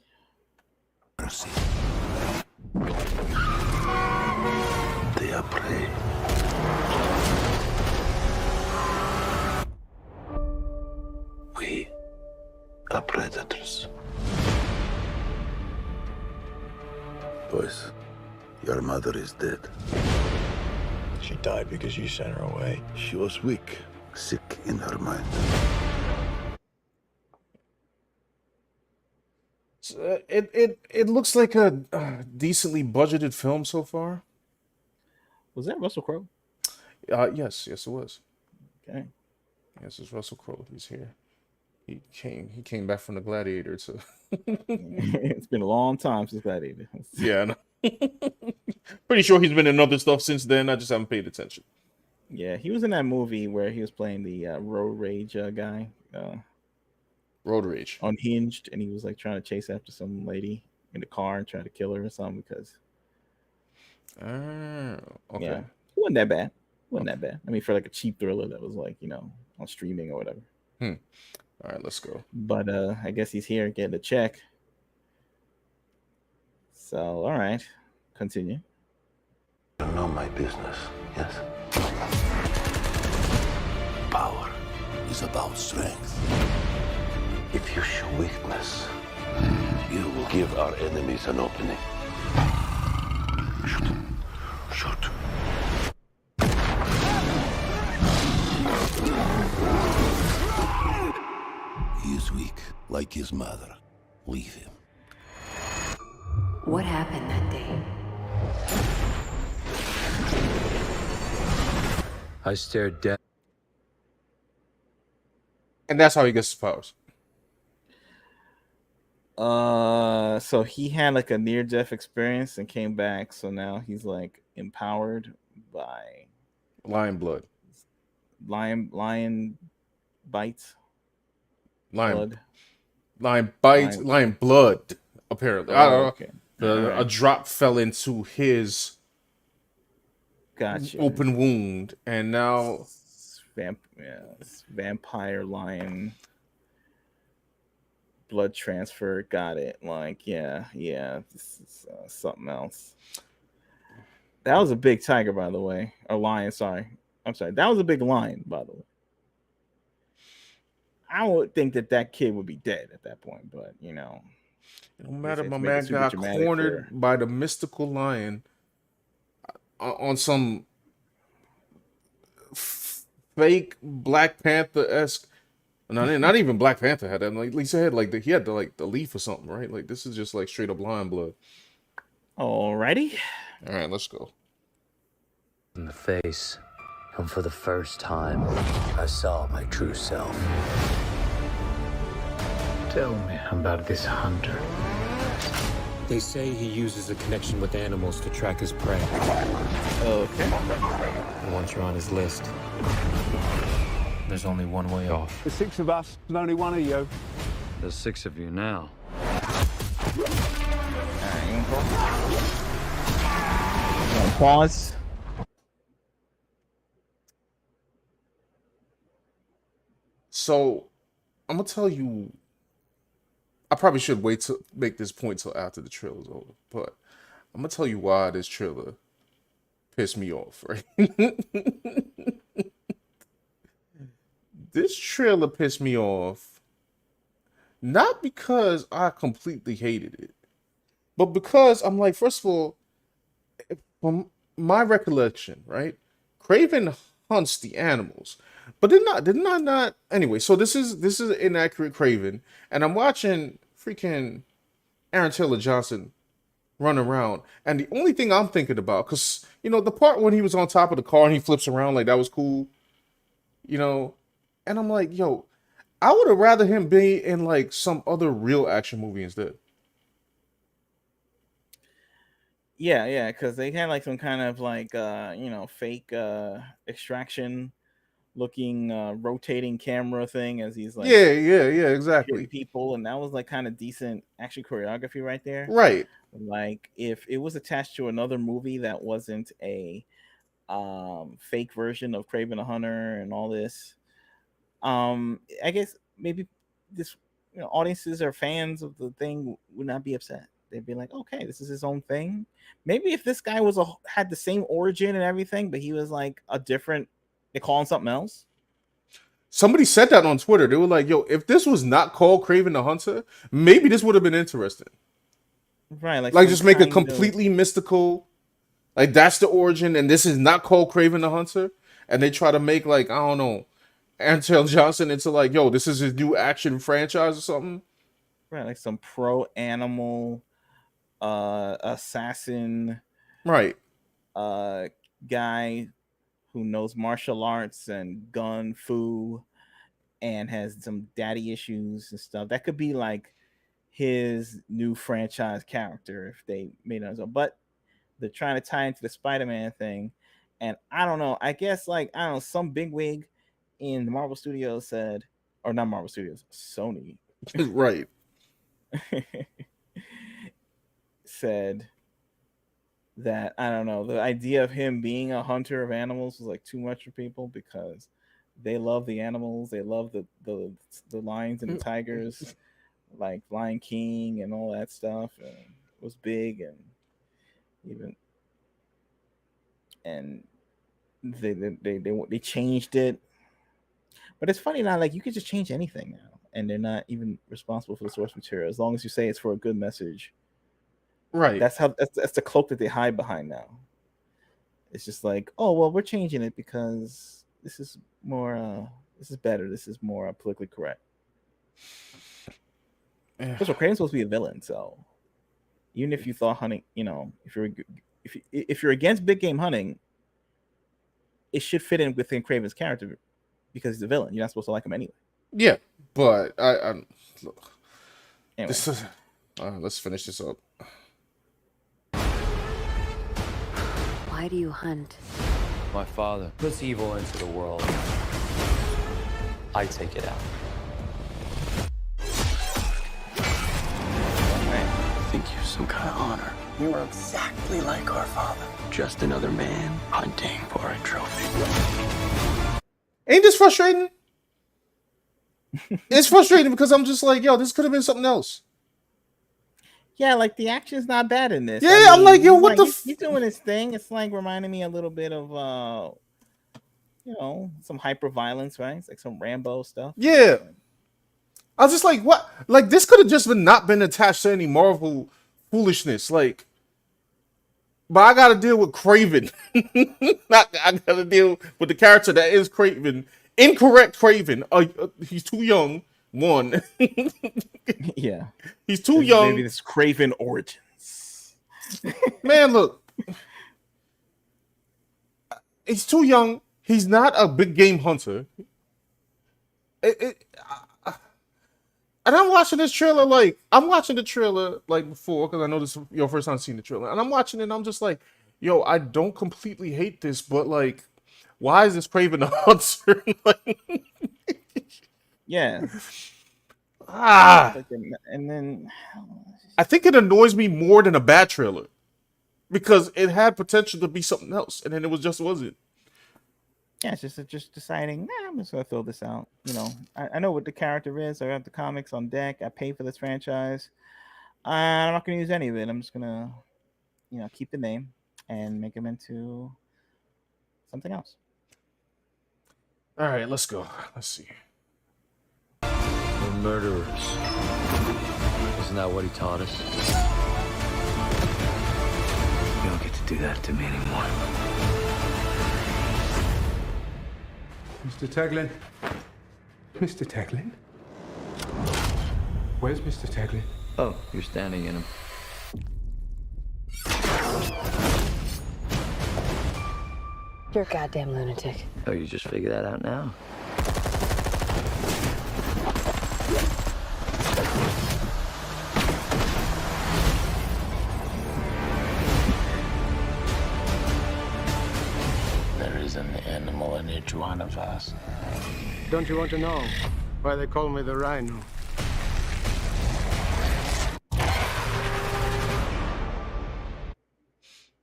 Speaker 4: They are prey. We are predators. Boys, your mother is dead.
Speaker 5: She died because you sent her away.
Speaker 4: She was weak, sick in her mind.
Speaker 1: So, it looks like a decently budgeted film so far.
Speaker 2: Was that Russell Crowe?
Speaker 1: Yes, it was.
Speaker 2: Okay.
Speaker 1: Yes, it's Russell Crowe. He's here. He came back from the Gladiator. So
Speaker 2: It's been a long time since Gladiator.
Speaker 1: yeah, I know. Pretty sure he's been in other stuff since then. I just haven't paid attention.
Speaker 2: Yeah, he was in that movie where he was playing the road rage guy,
Speaker 1: Road Rage.
Speaker 2: Unhinged, and he was like trying to chase after some lady in the car and try to kill her or something because
Speaker 1: Okay.
Speaker 2: yeah, it wasn't that bad. Wasn't that bad. I mean, for like a cheap thriller that was like on streaming or whatever.
Speaker 1: All right, let's go.
Speaker 2: But I guess he's here getting a check. So all right, continue.
Speaker 4: You know my business, yes? Power is about strength. If you show weakness, you will give our enemies an opening. Shoot. Shoot. He is weak, like his mother. Leave him.
Speaker 6: What happened that day?
Speaker 7: I stared dead.
Speaker 1: And that's how he gets his powers.
Speaker 2: So he had like a near-death experience and came back. So now he's like empowered by
Speaker 1: Lion blood.
Speaker 2: lion bites.
Speaker 1: Lion
Speaker 2: Blood.
Speaker 1: bites. Lion blood. Apparently, I don't know.
Speaker 2: Okay.
Speaker 1: A drop fell into his
Speaker 2: Gotcha.
Speaker 1: open wound, and now
Speaker 2: It's vampire lion blood transfer. Got it. Like, yeah. This is something else. That was a big tiger, by the way. Or lion, sorry. I'm sorry. That was a big lion, by the way. I would think that kid would be dead at that point, but
Speaker 1: no matter,
Speaker 2: it's
Speaker 1: my
Speaker 2: making
Speaker 1: man
Speaker 2: it super
Speaker 1: got
Speaker 2: dramatic
Speaker 1: cornered by the mystical lion on some fake Black Panther-esque. Not even Black Panther had that. Like Lisa had like he had the leaf or something, right? Like this is just like straight up lion blood.
Speaker 2: Alrighty.
Speaker 1: All right, let's go.
Speaker 7: In the face, and for the first time, I saw my true self.
Speaker 8: Tell me about this hunter.
Speaker 9: They say he uses a connection with animals to track his prey.
Speaker 2: Okay.
Speaker 9: And once you're on his list, there's only one way off.
Speaker 5: There's 6 of us and only one of you.
Speaker 7: There's 6 of you now.
Speaker 2: Pause.
Speaker 1: So I'm gonna tell you. I probably should wait to make this point till after the trailer's over, but I'm gonna tell you why this trailer pissed me off, right? This trailer pissed me off not because I completely hated it, but because I'm like, first of all, from my recollection, right? Kraven hunts the animals. But did not anyway, so this is an inaccurate Kraven, and I'm watching freaking Aaron Taylor Johnson run around, and the only thing I'm thinking about, because the part when he was on top of the car and he flips around, like, that was cool, and I'm like, yo, I would have rather him be in like some other real action movie instead.
Speaker 2: Yeah, because they had like some kind of like fake extraction looking rotating camera thing as he's like
Speaker 1: Yeah,
Speaker 2: hitting
Speaker 1: exactly.
Speaker 2: people, and that was like kind of decent action choreography right there.
Speaker 1: Right.
Speaker 2: Like if it was attached to another movie that wasn't a fake version of Kraven the Hunter and all this, I guess maybe this audiences or fans of the thing would not be upset. They'd be like, okay, this is his own thing. Maybe if this guy had the same origin and everything, but he was like a different, they call him something else.
Speaker 1: Somebody said that on Twitter. They were like, yo, if this was not called Kraven the Hunter, maybe this would have been interesting.
Speaker 2: Right.
Speaker 1: Like just make it completely mystical. Like that's the origin, and this is not called Kraven the Hunter. And they try to make like, I don't know, Aaron Taylor Johnson into like, yo, this is his new action franchise or something.
Speaker 2: Right, like some pro animal assassin,
Speaker 1: right?
Speaker 2: Guy who knows martial arts and gun fu and has some daddy issues and stuff. That could be like his new franchise character if they made it. But they're trying to tie into the Spider-Man thing, and I don't know. I guess like I don't know. Some bigwig in the Marvel Studios said, or not Marvel Studios, Sony,
Speaker 1: right?
Speaker 2: Said that I don't know, the idea of him being a hunter of animals was like too much for people because they love the animals, they love the lions and the tigers, like Lion King and all that stuff, and it was big, and even and they changed it. But it's funny now, like you could just change anything now, and they're not even responsible for the source material as long as you say it's for a good message.
Speaker 1: Right.
Speaker 2: That's the cloak that they hide behind now. It's just like, oh well, we're changing it because this is more, this is better, this is more politically correct. First of all, Kraven's supposed to be a villain, so even if you thought hunting, if you're against big game hunting, it should fit in within Kraven's character because he's a villain. You're not supposed to like him anyway.
Speaker 1: Yeah, but I look.
Speaker 2: Anyway.
Speaker 1: This is, let's finish this up.
Speaker 6: Why do you hunt?
Speaker 9: My father puts evil into the world. I take it out.
Speaker 4: I think you're some kind of honor. You are exactly like our father. Just another man hunting for a trophy.
Speaker 1: Ain't this frustrating? It's frustrating because I'm just like, yo, this could have been something else.
Speaker 2: Yeah, like the action's not bad in this.
Speaker 1: Yeah, I mean, I'm like, yo, what the?
Speaker 2: He's doing his thing. It's like reminding me a little bit of, some hyper violence, right? It's like some Rambo stuff.
Speaker 1: Yeah, I was just like, what? Like this could have just not been attached to any Marvel foolishness. Like, but I got to deal with Kraven. I got to deal with the character that is Kraven. Incorrect Kraven. He's too young. One.
Speaker 2: Yeah.
Speaker 1: He's too young.
Speaker 2: Maybe this Kraven origins.
Speaker 1: Man, look. He's too young. He's not a big game hunter. And I'm watching this trailer before because I know this is your first time seeing the trailer. And I'm watching it and I'm just like, yo, I don't completely hate this, but like, why is this Kraven the Hunter?
Speaker 2: Yeah. And then
Speaker 1: I think it annoys me more than a bad trailer because it had potential to be something else, and then it wasn't.
Speaker 2: Yeah, it's just deciding. I'm just gonna throw this out. I know what the character is. I got the comics on deck. I paid for this franchise. I'm not gonna use any of it. I'm just gonna, keep the name and make him into something else.
Speaker 1: All right, let's go. Let's see.
Speaker 7: We're murderers. Isn't that what he taught us?
Speaker 8: You don't get to do that to me anymore.
Speaker 10: Mr. Taglin? Mr. Taglin? Where's Mr. Taglin?
Speaker 7: Oh, you're standing in him.
Speaker 6: You're a goddamn lunatic.
Speaker 7: Oh, you just figured that out now?
Speaker 4: There is an animal in each one of us.
Speaker 10: Don't you want to know why they call me the Rhino?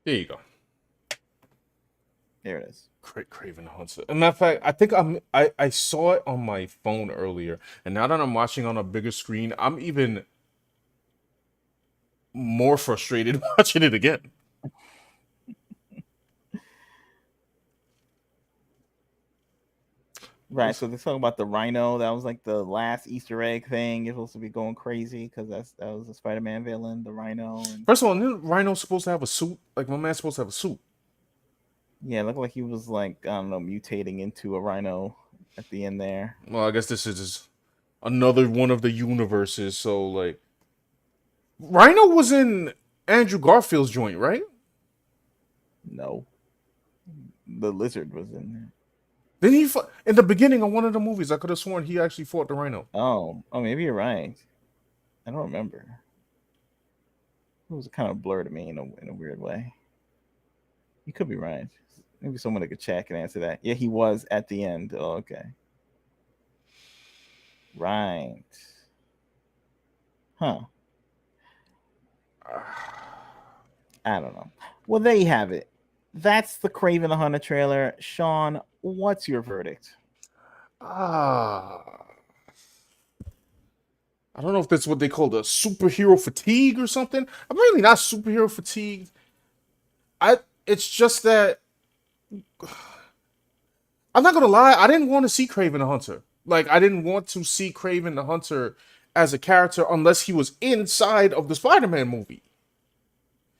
Speaker 1: There you go.
Speaker 2: There it is.
Speaker 1: Kraven the Hunter. As a matter of fact, I think I saw it on my phone earlier, and now that I'm watching on a bigger screen, I'm even more frustrated watching it again.
Speaker 2: Right, so they're talking about the Rhino. That was like the last Easter egg thing. You're supposed to be going crazy because that was a Spider-Man villain, the Rhino. And
Speaker 1: First of all, isn't Rhino supposed to have a suit? Like, my man's supposed to have a suit.
Speaker 2: yeah, it looked like he was like, I don't know, mutating into a Rhino at the end there.
Speaker 1: Well, I guess this is just another one of the universes. So, like, Rhino was in Andrew Garfield's joint, right?
Speaker 2: No, the Lizard was in there.
Speaker 1: Then he in the beginning of one of the movies, I could have sworn he actually fought the Rhino.
Speaker 2: Oh, maybe you're right. I don't remember. It was kind of blurred to me in a weird way. You could be right. Maybe someone could check and answer that. Yeah, he was at the end. Oh, okay. Right. Huh. I don't know. Well, there you have it. That's the Kraven the Hunter trailer. Sean, what's your verdict?
Speaker 1: I don't know if that's what they call the superhero fatigue or something. I'm really not superhero fatigued. It's just that I'm not gonna lie, I didn't want to see Kraven the Hunter. Like, I didn't want to see Kraven the Hunter as a character unless he was inside of the Spider-Man movie.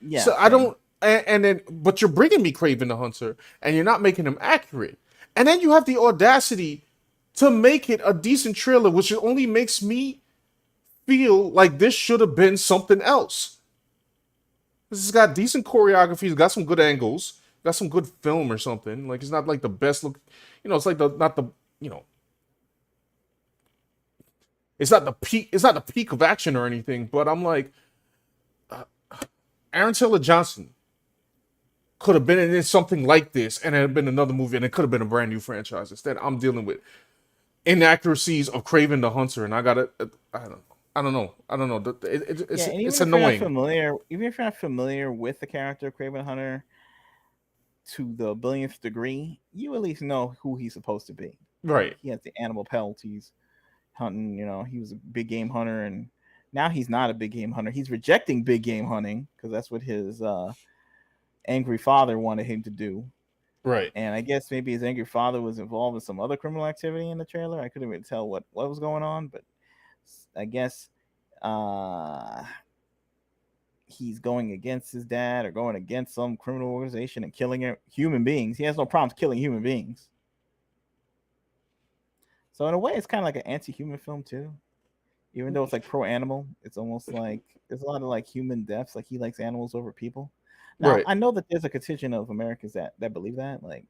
Speaker 2: Yeah.
Speaker 1: So I don't, and then, but you're bringing me Kraven the Hunter, and you're not making him accurate. And then you have the audacity to make it a decent trailer, which only makes me feel like this should have been something else. This has got decent choreography, it's got some good angles, got some good film or something. Like, it's not like the best look, it's like it's not the peak of action or anything, but I'm like, Aaron Taylor Johnson could have been in something like this, and it had been another movie, and it could have been a brand new franchise. Instead, I'm dealing with inaccuracies of Kraven the Hunter, and I don't know. It's annoying.
Speaker 2: Even if you're not familiar with the character of Kraven the Hunter to the billionth degree, you at least know who he's supposed to be.
Speaker 1: Right.
Speaker 2: He has the animal pelt. He's hunting. He was a big game hunter, and now he's not a big game hunter. He's rejecting big game hunting because that's what his angry father wanted him to do.
Speaker 1: Right.
Speaker 2: And I guess maybe his angry father was involved in some other criminal activity in the trailer. I couldn't even tell what was going on, but I guess he's going against his dad or going against some criminal organization and killing human beings. He has no problems killing human beings. So in a way, it's kind of like an anti-human film too. Even though it's like pro-animal, it's almost like there's a lot of like human deaths. Like he likes animals over people. Now,
Speaker 1: right.
Speaker 2: I know that there's a contingent of Americans that believe that. Like,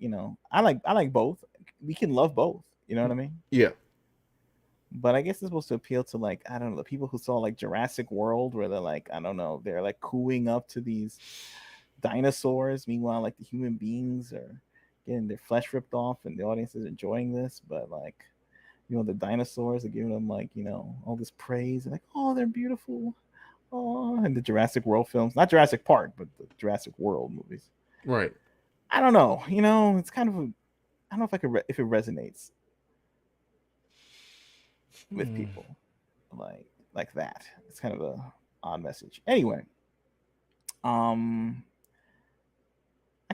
Speaker 2: I like both. We can love both. You know what I mean?
Speaker 1: Yeah.
Speaker 2: But I guess it's supposed to appeal to, like, I don't know, the people who saw like Jurassic World, where they're like, I don't know, they're like cooing up to these dinosaurs. Meanwhile, like the human beings are getting their flesh ripped off, and the audience is enjoying this. But like, the dinosaurs are giving them like, all this praise and like, oh, they're beautiful. Oh, and the Jurassic World films, not Jurassic Park, but the Jurassic World movies.
Speaker 1: Right.
Speaker 2: I don't know. It's kind of I don't know if it resonates with people like that. It's kind of a odd message. Anyway, I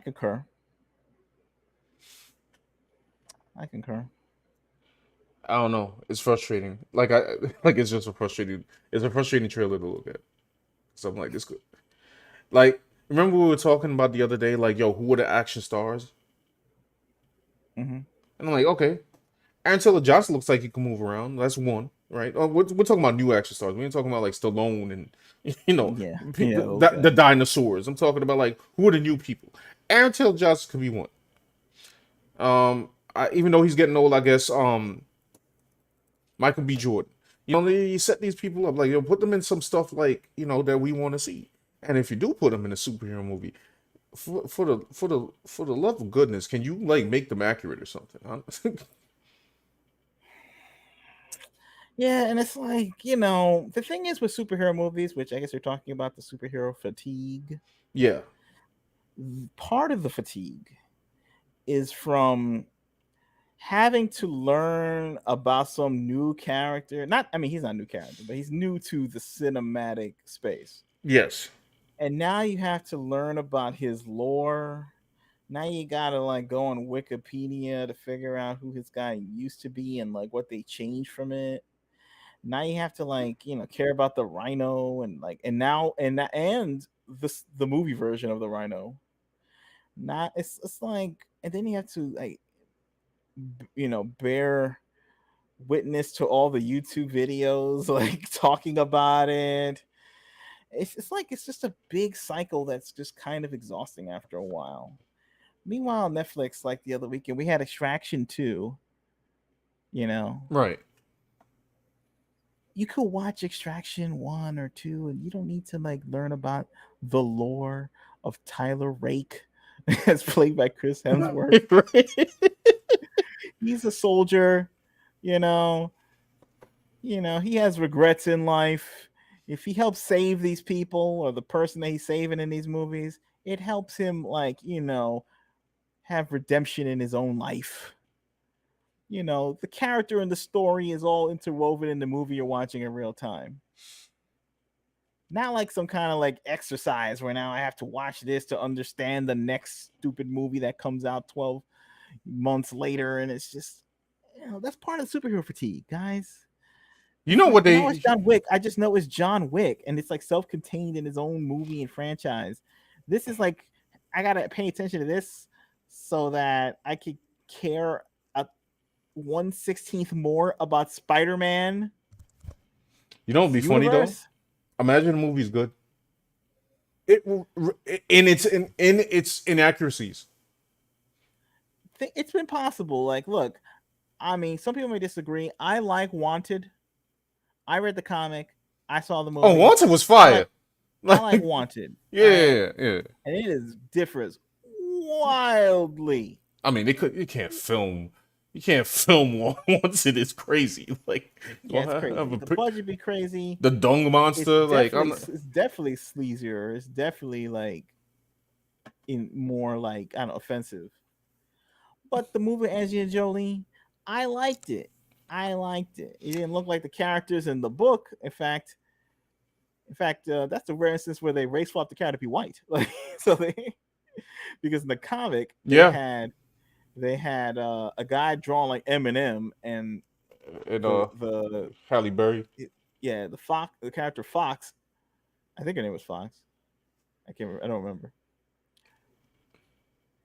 Speaker 2: concur.
Speaker 1: I don't know. It's frustrating. It's just it's a frustrating trailer to look at. So I'm like, this good. Like, remember we were talking about the other day, like, yo, who are the action stars?
Speaker 2: Mm-hmm.
Speaker 1: And I'm like, okay, Aaron Taylor Johnson looks like he can move around. That's one, right? We're talking about new action stars. We ain't talking about like Stallone and
Speaker 2: Yeah, yeah, those
Speaker 1: the
Speaker 2: guys.
Speaker 1: dinosaurs. I'm talking about like who are the new people. Aaron Taylor Johnson could be one. Even though he's getting old, I guess Michael B. Jordan. You set these people up like put them in some stuff like that we want to see. And if you do put them in a superhero movie, for the love of goodness, can you like make them accurate or something? Huh?
Speaker 2: Yeah, and it's like, the thing is with superhero movies, which I guess you're talking about the superhero fatigue.
Speaker 1: Yeah.
Speaker 2: Part of the fatigue is from having to learn about some new character. He's not a new character, but he's new to the cinematic space.
Speaker 1: Yes.
Speaker 2: And now you have to learn about his lore. Now you gotta like go on Wikipedia to figure out who his guy used to be and like what they changed from it. Now you have to like care about the Rhino and like and the movie version of the Rhino. Not it's like, and then you have to like bear witness to all the YouTube videos like talking about it. It's like it's just a big cycle that's just kind of exhausting after a while. Meanwhile, Netflix, like the other weekend, we had Extraction 2.
Speaker 1: Right.
Speaker 2: You could watch Extraction 1 or 2, and you don't need to like learn about the lore of Tyler Rake, as played by Chris Hemsworth. He's a soldier, you know. He has regrets in life. If he helps save these people or the person that he's saving in these movies, it helps him like, have redemption in his own life. The character and the story is all interwoven in the movie you're watching in real time. Not like some kind of like exercise where now I have to watch this to understand the next stupid movie that comes out 12 months later. And it's just, that's part of superhero fatigue, guys.
Speaker 1: You know what
Speaker 2: it's John Wick. I just know it's John Wick, and it's like self-contained in his own movie and franchise. This is like, I gotta pay attention to this so that I could care 1/16 more about Spider-Man.
Speaker 1: You know what'd be funny though? Imagine the movie's good. In its inaccuracies.
Speaker 2: It's been possible. Like, look, some people may disagree. I like Wanted. I read the comic. I saw the movie.
Speaker 1: Oh, Wanted was fire.
Speaker 2: I like Wanted.
Speaker 1: Yeah.
Speaker 2: And it differs wildly.
Speaker 1: You can't film Wanted. It's crazy. Like,
Speaker 2: yeah, it's crazy. The budget be crazy.
Speaker 1: The dung monster,
Speaker 2: it's definitely sleazier. It's definitely like more like offensive. But the movie Angelina Jolie, I liked it. It didn't look like the characters in the book. In fact, that's the rare instance where they race swap the character to be white. Like, because in the comic they had a guy drawn like Eminem and the
Speaker 1: Halle Berry.
Speaker 2: The character Fox. I think her name was Fox. I don't remember.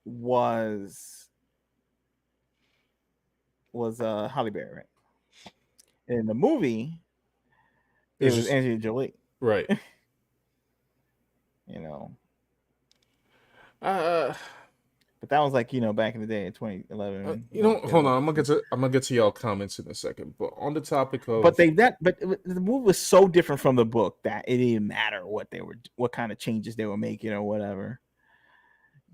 Speaker 2: Was Halle Berry, right? And in the movie, it was Angelina Jolie.
Speaker 1: Right.
Speaker 2: But that was like, back in the day in 2011.
Speaker 1: Hold on. I'm gonna get to y'all comments in a second. But on the topic of
Speaker 2: but the movie was so different from the book that it didn't matter what kind of changes they were making or whatever.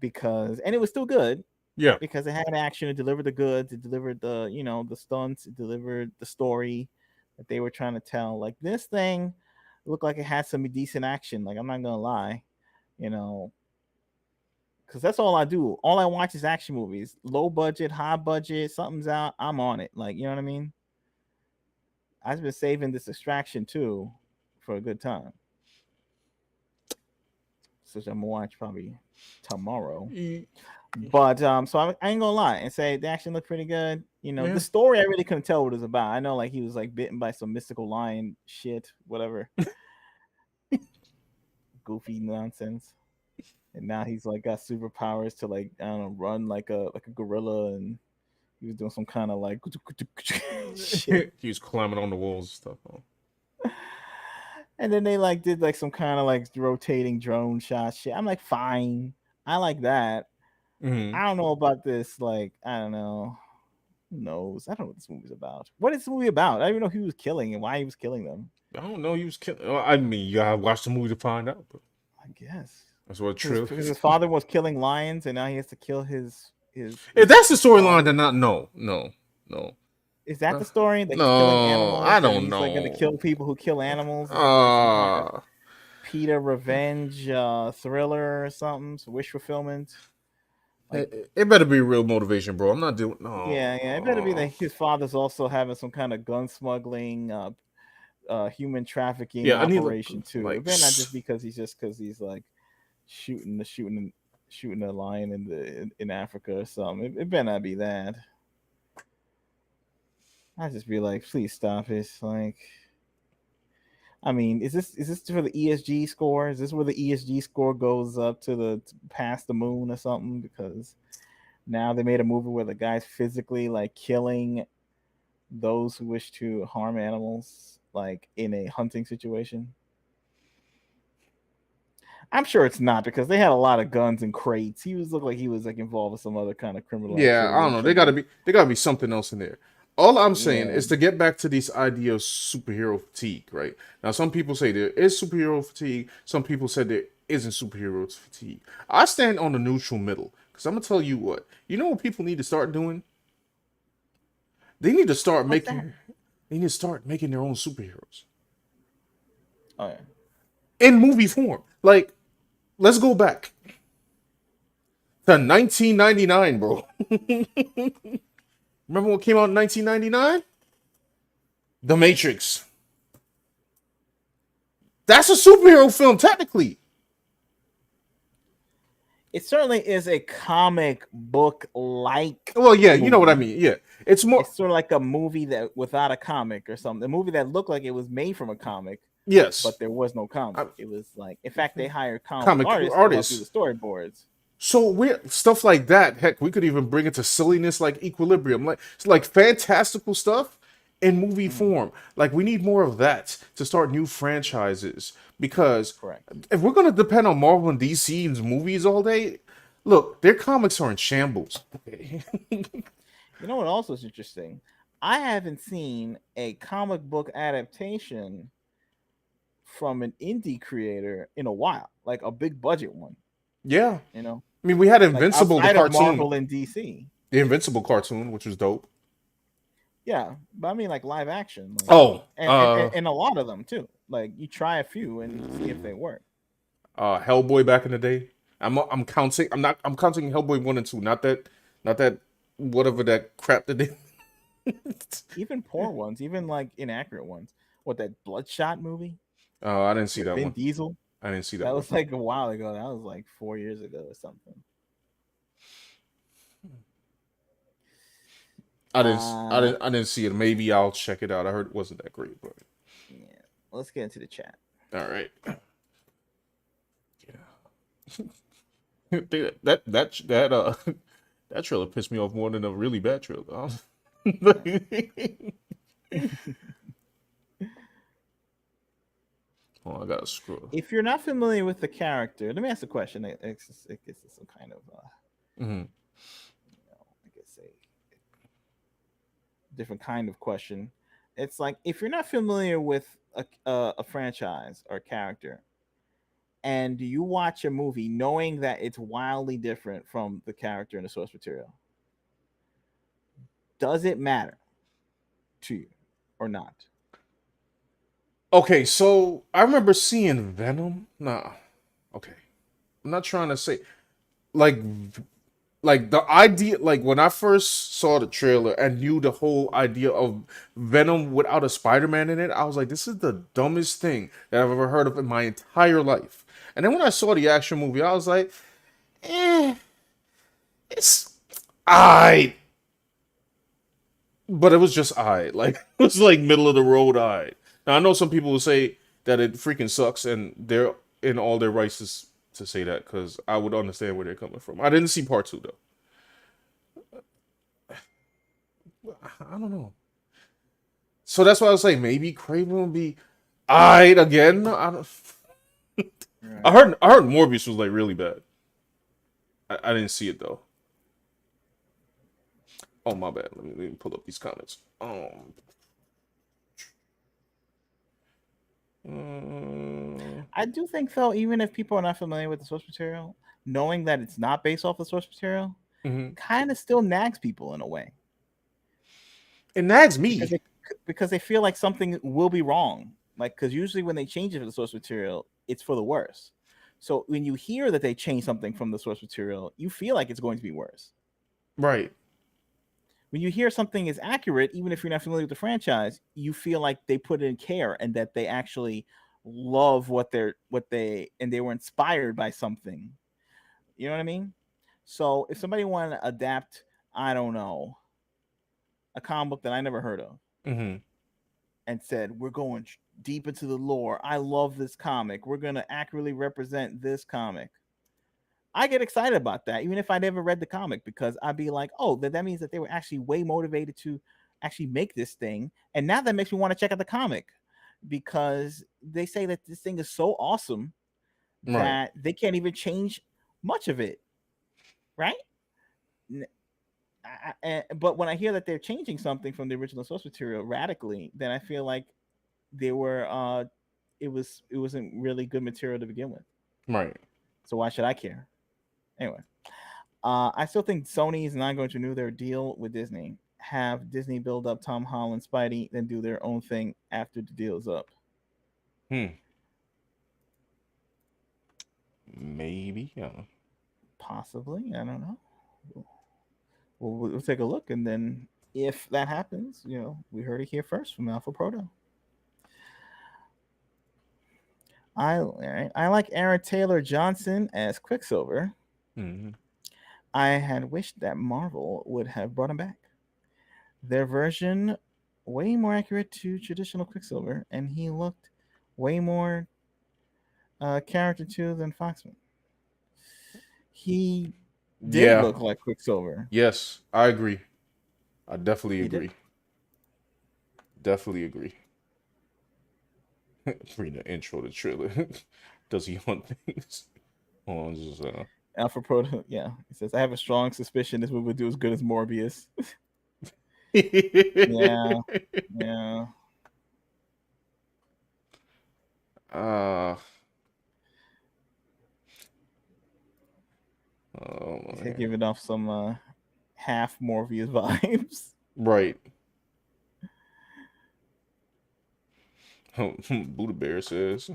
Speaker 2: And it was still good.
Speaker 1: Yeah.
Speaker 2: Because it had action, it delivered the goods, it delivered the, the stunts, it delivered the story that they were trying to tell. Like, this thing looked like it had some decent action. Like, I'm not gonna lie, because that's all I do. All I watch is action movies. Low budget, high budget, something's out, I'm on it. Like, you know what I mean? I've been saving this Extraction 2 for a good time. So I'm gonna watch probably tomorrow. But so I ain't gonna lie and say the action looked pretty good. The story I really couldn't tell what it was about. I know like he was like bitten by some mystical lion shit, whatever. Goofy nonsense. And now he's like got superpowers to like, I don't know, run like a gorilla and He was doing some kind of like shit.
Speaker 1: He was climbing on the walls and stuff. Oh.
Speaker 2: And then they like did like some kind of like rotating drone shot shit. I'm like, fine. I like that.
Speaker 1: Mm-hmm.
Speaker 2: I don't know about this. Like, I don't know. Who knows? I don't know what this movie's about. What is this movie about? I don't even know who he was killing and why he was killing them.
Speaker 1: I don't know. He was killing. I mean, you gotta watch the movie to find out. But
Speaker 2: I guess
Speaker 1: that's what
Speaker 2: because
Speaker 1: true.
Speaker 2: his father was killing lions, and now he has to kill his.
Speaker 1: If that's the storyline, then not no.
Speaker 2: Is that the story? That
Speaker 1: No,
Speaker 2: he's killing animals.
Speaker 1: I don't
Speaker 2: he's like going to
Speaker 1: know.
Speaker 2: kill people who kill animals. Like some kind of PETA revenge thriller or something. So wish fulfillment. Like,
Speaker 1: it better be real motivation, bro. I'm not doing no.
Speaker 2: Yeah. It better be that his father's also having some kind of gun smuggling, human trafficking operation too.
Speaker 1: like,
Speaker 2: It better not just because he's like shooting a lion in Africa or something. It better not be that. I'd just be like, please stop it. Like, I mean, is this for the ESG score? Is this where the ESG score goes up to past the moon or something? Because now they made a movie where the guy's physically like killing those who wish to harm animals, like in a hunting situation. I'm sure it's not because they had a lot of guns and crates. Looked like he was like involved with some other kind of criminal.
Speaker 1: Yeah, I don't know. They gotta be something else in there. All I'm saying is to get back to this idea of superhero fatigue, right? Now, some people say there is superhero fatigue. Some people said there isn't superhero fatigue. I stand on the neutral middle because I'm gonna tell you what. You know what people need to start doing? They need to start making. They need to start making their own superheroes.
Speaker 2: Oh yeah.
Speaker 1: In movie form, like, let's go back to 1999, bro. Remember what came out in 1999? The Matrix. That's a superhero film, technically.
Speaker 2: It certainly is a comic book like.
Speaker 1: Well, yeah,
Speaker 2: movie.
Speaker 1: You know what I mean. Yeah, it's more.
Speaker 2: It's sort of like a movie that without a comic or something. A movie that looked like it was made from a comic.
Speaker 1: Yes,
Speaker 2: but there was no comic. It was like, in fact, they hired comic artists to do the storyboards.
Speaker 1: So weird stuff like that. Heck, we could even bring it to silliness like Equilibrium, like it's like fantastical stuff in movie form. Like we need more of that to start new franchises. Because if we're gonna depend on Marvel and DC's movies all day, look, their comics are in shambles.
Speaker 2: You know what also is interesting? I haven't seen a comic book adaptation from an indie creator in a while, like a big budget one.
Speaker 1: Yeah,
Speaker 2: you know.
Speaker 1: I mean, we had Invincible,
Speaker 2: like
Speaker 1: the cartoon,
Speaker 2: Marvel and DC.
Speaker 1: The Invincible cartoon, which was dope.
Speaker 2: Yeah, but I mean, like live action. Like, and a lot of them too. Like you try a few and see if they work.
Speaker 1: Hellboy back in the day. I'm counting Hellboy 1 and 2, not that whatever that crap that they.
Speaker 2: Even poor ones, even like inaccurate ones. What, that Bloodshot movie?
Speaker 1: Oh, I didn't see that one.
Speaker 2: Vin Diesel.
Speaker 1: I didn't see that.
Speaker 2: That was like a while ago. That was like 4 years ago or something.
Speaker 1: I didn't see it. Maybe I'll check it out. I heard it wasn't that great, but
Speaker 2: yeah. Let's get into the chat.
Speaker 1: All right. Yeah. that trailer pissed me off more than a really bad trailer. Oh, I gotta scroll.
Speaker 2: If you're not familiar with the character, let me ask a question. It gets some kind of, I guess a different kind of question. It's like, if you're not familiar with a franchise or character, and you watch a movie knowing that it's wildly different from the character in the source material, does it matter to you or not?
Speaker 1: Okay, so I remember seeing Venom. Nah, okay, I'm not trying to say like the idea. Like when I first saw the trailer and knew the whole idea of Venom without a Spider-Man in it, I was like, this is the dumbest thing that I've ever heard of in my entire life. And then when I saw the action movie, I was like, it's alright. But it was just alright. Like it was like middle of the road alright. Now, I know some people will say that it freaking sucks, and they're in all their rights to say that, because I would understand where they're coming from. I didn't see part 2, though. I don't know. So that's why I was saying maybe Kraven will be alright again. I don't.
Speaker 2: Right.
Speaker 1: I heard Morbius was like really bad. I didn't see it though. Oh my bad. Let me pull up these comments.
Speaker 2: I do think though, even if people are not familiar with the source material, knowing that it's not based off the source material kind of still nags people in a way.
Speaker 1: It nags
Speaker 2: because
Speaker 1: me.
Speaker 2: they feel like something will be wrong. Like, because usually when they change it from the source material, it's for the worse. So when you hear that they change something from the source material, you feel like it's going to be worse.
Speaker 1: Right.
Speaker 2: When you hear something is accurate, even if you're not familiar with the franchise, you feel like they put in care and that they actually love what they were inspired by something. You know what I mean? So if somebody wanted to adapt, I don't know, a comic book that I never heard of, and said, we're going deep into the lore. I love this comic. We're going to accurately represent this comic. I get excited about that, even if I never read the comic, because I'd be like, oh, that means that they were actually way motivated to actually make this thing. And now that makes me want to check out the comic, because they say that this thing is so awesome that they can't even change much of it. Right? But when I hear that they're changing something from the original source material radically, then I feel like they were it wasn't really good material to begin with.
Speaker 1: Right.
Speaker 2: So why should I care? Anyway, I still think Sony is not going to renew their deal with Disney. Have Disney build up Tom Holland, Spidey, then do their own thing after the deal's up.
Speaker 1: Maybe. Yeah.
Speaker 2: Possibly. I don't know. We'll take a look, and then if that happens, we heard it here first from Alpha Proto. I like Aaron Taylor Johnson as Quicksilver. I had wished that Marvel would have brought him back. Their version way more accurate to traditional Quicksilver, and he looked way more character to than Foxman. He did look like Quicksilver.
Speaker 1: Yes, I agree. I definitely agree. Definitely agree. Read the intro to the trailer. Does he hunt things?
Speaker 2: Alpha Proto, yeah. He says, I have a strong suspicion this movie will do as good as Morbius. Yeah. He's giving off some half Morbius vibes.
Speaker 1: Right. Buddha Bear says,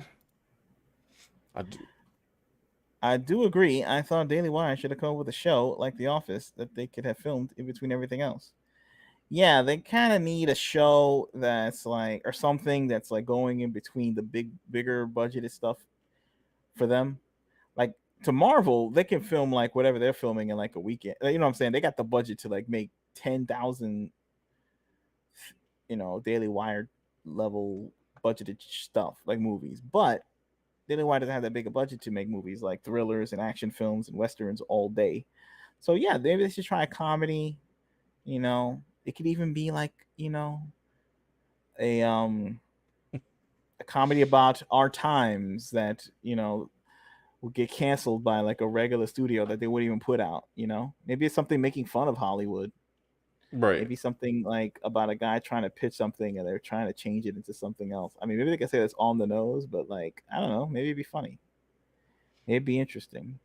Speaker 2: I do agree. I thought Daily Wire should have come up with a show like The Office that they could have filmed in between everything else. Yeah, they kind of need a show that's like, or something that's like going in between the bigger budgeted stuff for them. Like to Marvel, they can film like whatever they're filming in like a weekend. You know what I'm saying? They got the budget to like make 10,000, Daily Wire level budgeted stuff like movies. But Daily Wire doesn't have that big a budget to make movies like thrillers and action films and westerns all day. So yeah, maybe they should try a comedy. It could even be like a comedy about our times that will get canceled by like a regular studio that they wouldn't even put out. Maybe it's something making fun of Hollywood.
Speaker 1: Right.
Speaker 2: Maybe something like about a guy trying to pitch something and they're trying to change it into something else. I mean, maybe they can say that's on the nose, but like, I don't know. Maybe it'd be funny. It'd be interesting.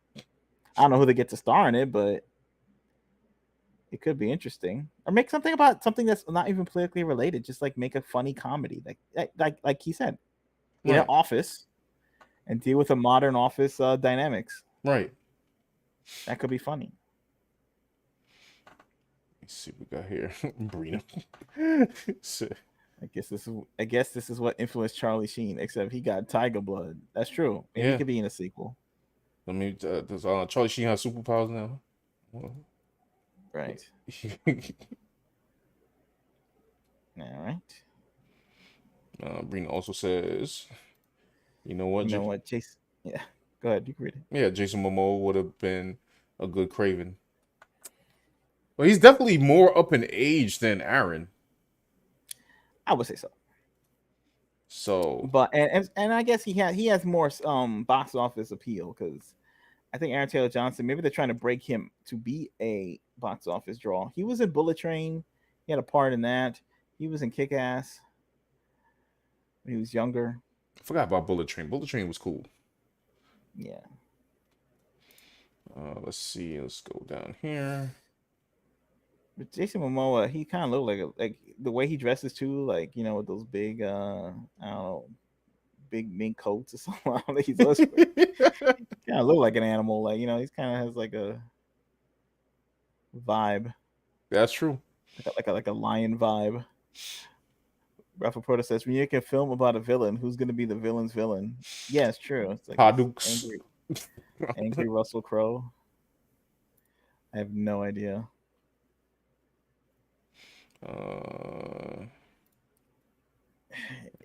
Speaker 2: I don't know who they get to star in it, but it could be interesting. Or make something about something that's not even politically related. Just like make a funny comedy, like he said, in an office, and deal with a modern office dynamics.
Speaker 1: Right.
Speaker 2: That could be funny.
Speaker 1: Let's see what we got here. Brina.
Speaker 2: I guess this is what influenced Charlie Sheen, except he got tiger blood. That's true. Maybe he could be in a sequel.
Speaker 1: I mean, does Charlie Sheen have superpowers now?
Speaker 2: Right. All right.
Speaker 1: Brina also says, you know what,
Speaker 2: Jason? Yeah. Go ahead. You can read it.
Speaker 1: Yeah, Jason Momoa would have been a good Kraven. Well, he's definitely more up in age than Aaron.
Speaker 2: I would say so.
Speaker 1: So,
Speaker 2: But and I guess he has more box office appeal because I think Aaron Taylor Johnson, maybe they're trying to break him to be a box office draw. He was in Bullet Train. He had a part in that. He was in Kick Ass when he was younger.
Speaker 1: I forgot about Bullet Train. Bullet Train was cool.
Speaker 2: Yeah.
Speaker 1: Let's see. Let's go down here.
Speaker 2: But Jason Momoa, he kind of looked like the way he dresses too, like, you know, with those big, I don't know, big mink coats or something. I don't know, he does kind of look like an animal. Like, you know, he's kind of has like a vibe.
Speaker 1: That's true.
Speaker 2: Like a lion vibe. Rafa Porter says, when you make a film about a villain, who's going to be the villain's villain? Yeah, it's true. It's like
Speaker 1: Hadouks.
Speaker 2: angry Russell Crowe. I have no idea.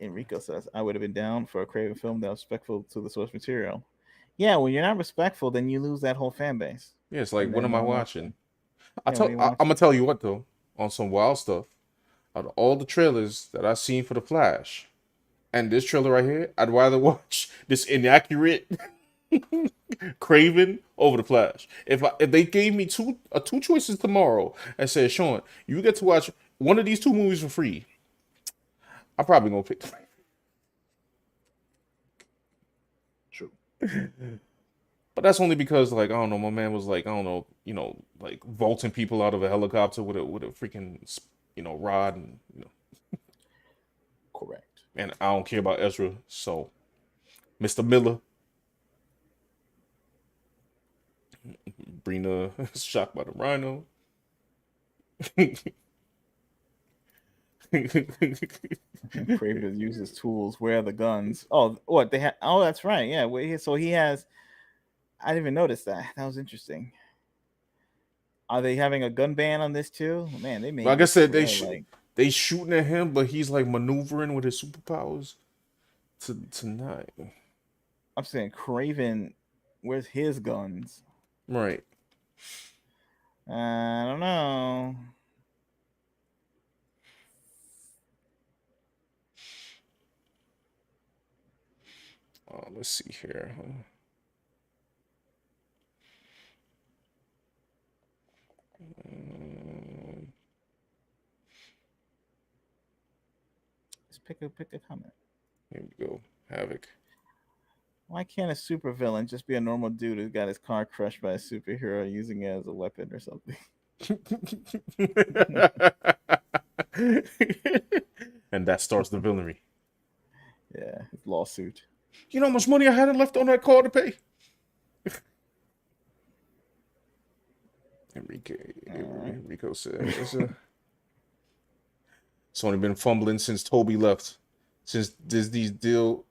Speaker 2: Enrico says, I would have been down for a Kraven film that was respectful to the source material. Yeah, when you're not respectful, then you lose that whole fan base.
Speaker 1: Yeah, it's like, what am I watching? I'm
Speaker 2: what are you watching?
Speaker 1: gonna tell you what though, on some wild stuff. Out of all the trailers that I've seen for The Flash, and this trailer right here, I'd rather watch this inaccurate Kraven over The Flash. If they gave me two choices tomorrow and said, Sean, you get to watch one of these two movies for free, I'm probably gonna pick.
Speaker 2: True.
Speaker 1: But that's only because, like, I don't know, my man was like, I don't know, you know, like vaulting people out of a helicopter with a freaking, you know, rod, and you know.
Speaker 2: Correct.
Speaker 1: And I don't care about Ezra, so Mr. Miller, Brina shocked by the rhino.
Speaker 2: Kraven uses tools. Where are the guns? Oh, what they have? Oh, that's right. Yeah. So he has. I didn't even notice that. That was interesting. Are they having a gun ban on this too? Man, they made.
Speaker 1: Like I said,
Speaker 2: like,
Speaker 1: they shooting at him, but he's like maneuvering with his superpowers to not.
Speaker 2: I'm saying Kraven, where's his guns?
Speaker 1: Right.
Speaker 2: I don't know.
Speaker 1: Let's see here.
Speaker 2: Let's pick a comment.
Speaker 1: Here we go. Havoc.
Speaker 2: Why can't a supervillain just be a normal dude who got his car crushed by a superhero using it as a weapon or something?
Speaker 1: And that starts the villainy.
Speaker 2: Yeah, his lawsuit.
Speaker 1: You know how much money I had left on that car to pay? Enrico said, Sony been fumbling since Toby left. Since Disney deal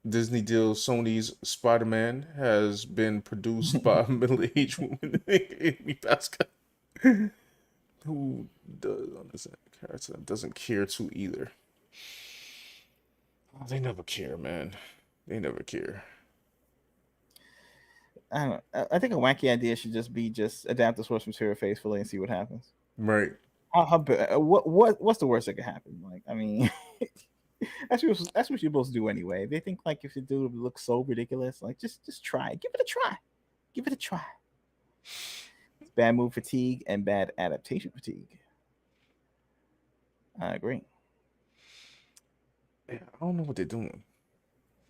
Speaker 1: Sony's Spider-Man has been produced by a middle-aged woman, Amy Pascal, who does understand the character doesn't care to either. Oh, they never care, man. They never care.
Speaker 2: I don't know. I think a wacky idea should just be adapt the source material faithfully and see what happens.
Speaker 1: Right.
Speaker 2: What's the worst that could happen? Like, I mean, that's what you're supposed to do anyway. They think like if you do it look so ridiculous, like just try it. Give it a try. Give it a try. It's bad move fatigue and bad adaptation fatigue. I agree.
Speaker 1: Yeah, I don't know what they're doing.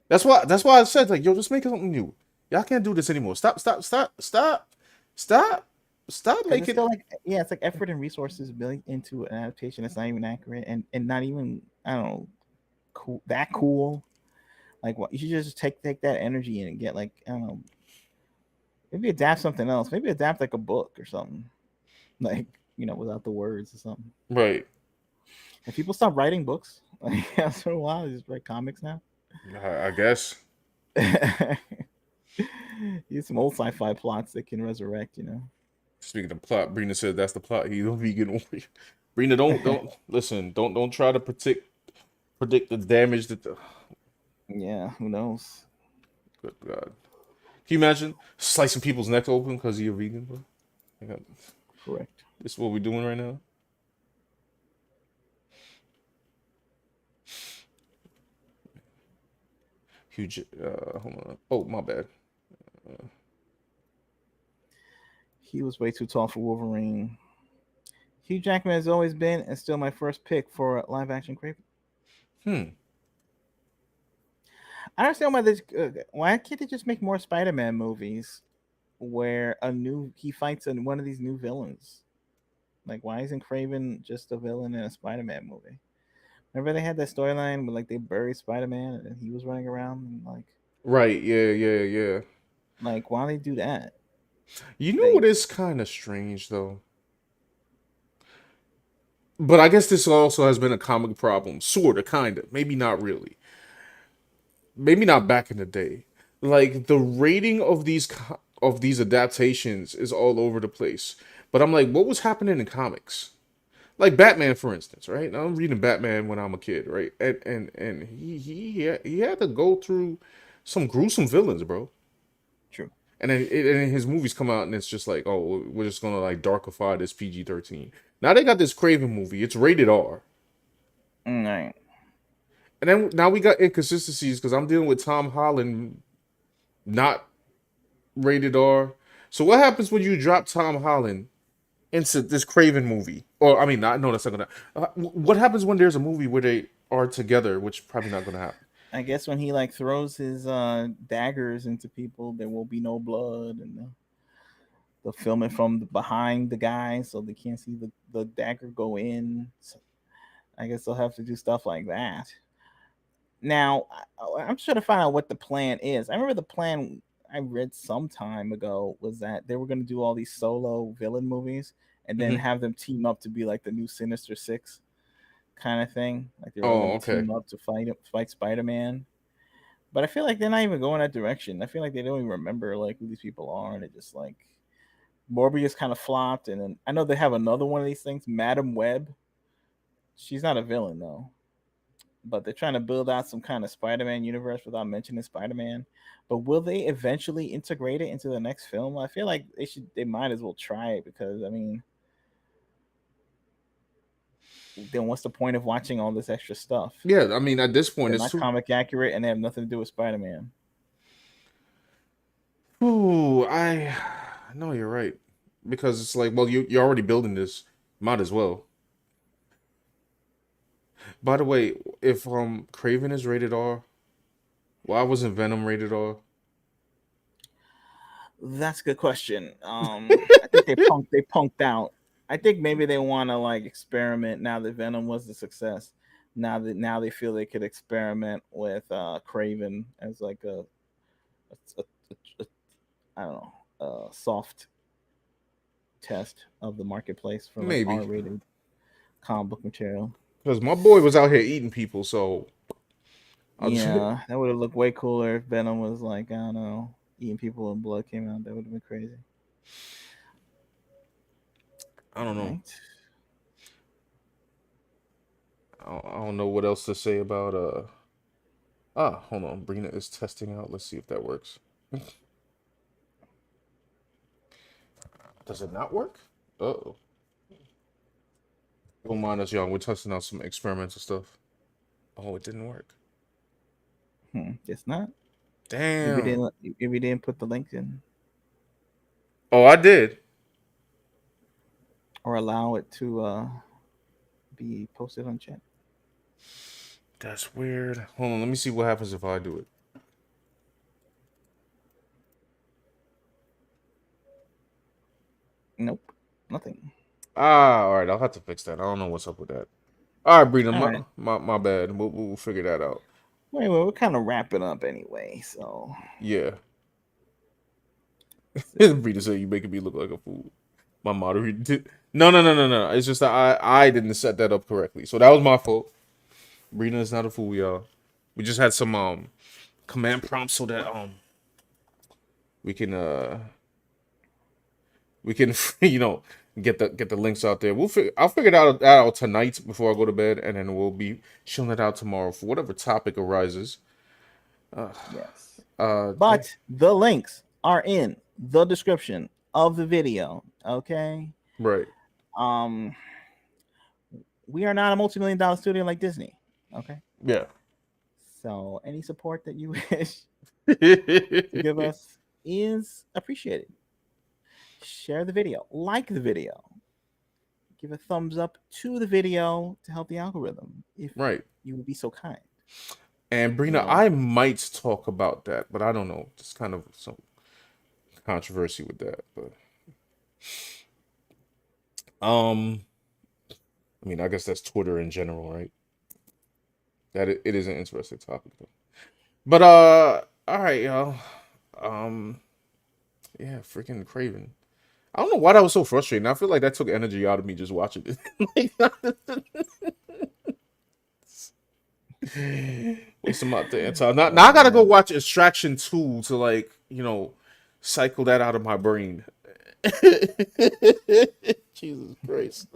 Speaker 1: That's why I said, like, yo, just make it something new. Y'all can't do this anymore. Stop making
Speaker 2: it's like effort and resources built into an adaptation that's not even accurate and not even, I don't know, cool. Like, what you should just take that energy and get, like, I don't know, maybe adapt something else. Maybe adapt like a book or something, like, you know, without the words or something.
Speaker 1: Right.
Speaker 2: And people stop writing books. Like, after a while, they just write comics now.
Speaker 1: I guess.
Speaker 2: Use some old sci-fi plots that can resurrect, you know.
Speaker 1: Speaking of plot, Brina said that's the plot. He's a vegan warrior. Brina, don't listen. Don't try to predict the damage that the.
Speaker 2: Yeah, who knows?
Speaker 1: Good God. Can you imagine slicing people's necks open because you're vegan, bro?
Speaker 2: Correct.
Speaker 1: This is what we're doing right now. Huge. Hold on. Oh, my bad.
Speaker 2: He was way too tall for Wolverine. Hugh Jackman has always been and still my first pick for live action Kraven. I understand why this. Why can't they just make more Spider-Man movies where he fights in one of these new villains? Like, why isn't Kraven just a villain in a Spider-Man movie? Remember they had that storyline where like they buried Spider-Man and he was running around and like.
Speaker 1: Right. Yeah.
Speaker 2: Like, why they do that?
Speaker 1: You know what is kind of strange though? But I guess this also has been a comic problem, sort of, kind of, maybe not really, maybe not back in the day. Like the rating of these adaptations is all over the place. But I'm like, what was happening in comics? Like Batman, for instance, right? Now, I'm reading Batman when I'm a kid, right? And he had to go through some gruesome villains, bro.
Speaker 2: True.
Speaker 1: And then his movies come out and it's just like, oh, we're just gonna like darkify this PG-13. Now they got this Kraven movie. It's rated R.
Speaker 2: Right.
Speaker 1: And then now we got inconsistencies because I'm dealing with Tom Holland not rated R. So what happens when you drop Tom Holland into this Kraven movie? Or I mean, not no, that's not gonna. What happens when there's a movie where they are together, which probably not gonna happen?
Speaker 2: I guess when he like throws his daggers into people, there will be no blood, and they'll film it from behind the guy so they can't see the dagger go in. So I guess they'll have to do stuff like that. Now, I'm trying to find out what the plan is. I remember the plan I read some time ago was that they were going to do all these solo villain movies and then have them team up to be like the new Sinister Six kind of thing. Like they were going to team up to fight Spider-Man. But I feel like they're not even going that direction. I feel like they don't even remember like who these people are, and it just like Morbius kind of flopped. And then I know they have another one of these things, Madam Web. She's not a villain though, but they're trying to build out some kind of Spider-Man universe without mentioning Spider-Man. But will they eventually integrate it into the next film? I feel like they might as well try it, because I mean, then what's the point of watching all this extra stuff?
Speaker 1: Yeah, I mean, at this point,
Speaker 2: it's not comic accurate and they have nothing to do with Spider-Man.
Speaker 1: Ooh, I know you're right, because it's like, well, you're already building this, might as well. By the way, if Kraven is rated R, why wasn't Venom rated R?
Speaker 2: That's a good question. I think they punked out. I think maybe they want to like experiment now that Venom was a success. Now they feel they could experiment with Kraven as like a I don't know, a soft test of the marketplace for like
Speaker 1: Maybe
Speaker 2: R-rated comic book material.
Speaker 1: Because my boy was out here eating people, so
Speaker 2: that would have looked way cooler if Venom was like, I don't know, eating people and blood came out. That would have been crazy.
Speaker 1: I don't know. I don't know what else to say about hold on. Brina is testing out. Let's see if that works. Does it not work? Uh-oh. Don't mind us, y'all. We're testing out some experimental stuff. Oh, it didn't work.
Speaker 2: Guess not.
Speaker 1: Damn.
Speaker 2: If we didn't put the link in.
Speaker 1: Oh, I did.
Speaker 2: Or allow it to be posted on chat.
Speaker 1: That's weird. Hold on, let me see what happens if I do it.
Speaker 2: Nope, nothing.
Speaker 1: All right, I'll have to fix that. I don't know what's up with that. All right, Brina,
Speaker 2: All right.
Speaker 1: my bad. We'll figure that out.
Speaker 2: Wait, we're kind of wrapping up anyway, so
Speaker 1: yeah. Brina said you making me look like a fool. My moderator did. No. It's just that I didn't set that up correctly, so that was my fault. Brina is not a fool, y'all. We just had some command prompts so that we can get the links out there. I'll figure that out tonight before I go to bed, and then we'll be shilling it out tomorrow for whatever topic arises.
Speaker 2: Yes. But the links are in the description of the video. Okay.
Speaker 1: Right.
Speaker 2: We are not a multi-million-dollar studio like Disney. Okay.
Speaker 1: Yeah.
Speaker 2: So any support that you wish to give us is appreciated. Share the video, like the video, give a thumbs up to the video to help the algorithm if
Speaker 1: Right.
Speaker 2: you would be so kind.
Speaker 1: And Brina,
Speaker 2: You know.
Speaker 1: I might talk about that, but I don't know. There's kind of some controversy with that, but I mean, I guess that's Twitter in general, right? That it is an interesting topic though. But all right, y'all. Yeah, freaking Kraven. I don't know why that was so frustrating. I feel like that took energy out of me just watching it. Waste my damn time. Now I gotta go watch Extraction 2 to like, cycle that out of my brain. Jesus Christ.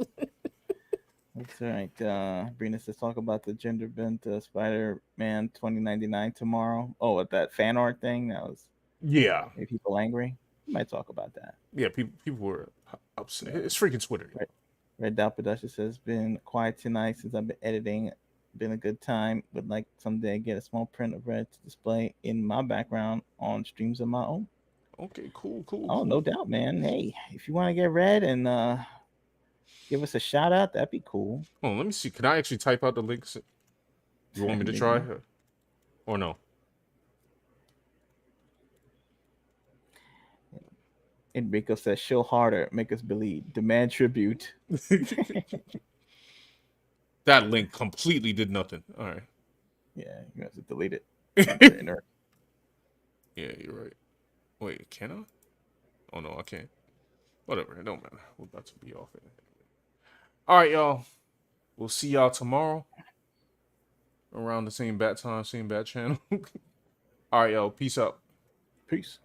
Speaker 2: That's right. Brina says talk about the gender bent Spider-Man 2099 tomorrow. Oh, with that fan art thing that was made people angry. We might talk about that.
Speaker 1: Yeah, people were upset. It's freaking Twitter.
Speaker 2: Red Dot Production says been quiet tonight since I've been editing. Been a good time. Would like someday get a small print of Red to display in my background on streams of my own.
Speaker 1: Okay, cool.
Speaker 2: Oh, no doubt, man. Hey, if you want to get Red and give us a shout out, that'd be cool.
Speaker 1: Oh, let me see. Can I actually type out the links? You want me to try? Or no?
Speaker 2: Enrico says, show harder, make us believe. Demand tribute.
Speaker 1: That link completely did nothing. All right.
Speaker 2: Yeah, you have to delete it.
Speaker 1: Yeah, you're right. Wait, can I? Oh, no, I can't. Whatever, it don't matter. We're about to be off it. All right, y'all. We'll see y'all tomorrow. Around the same bat time, same bat channel. All right, y'all. Peace out.
Speaker 2: Peace.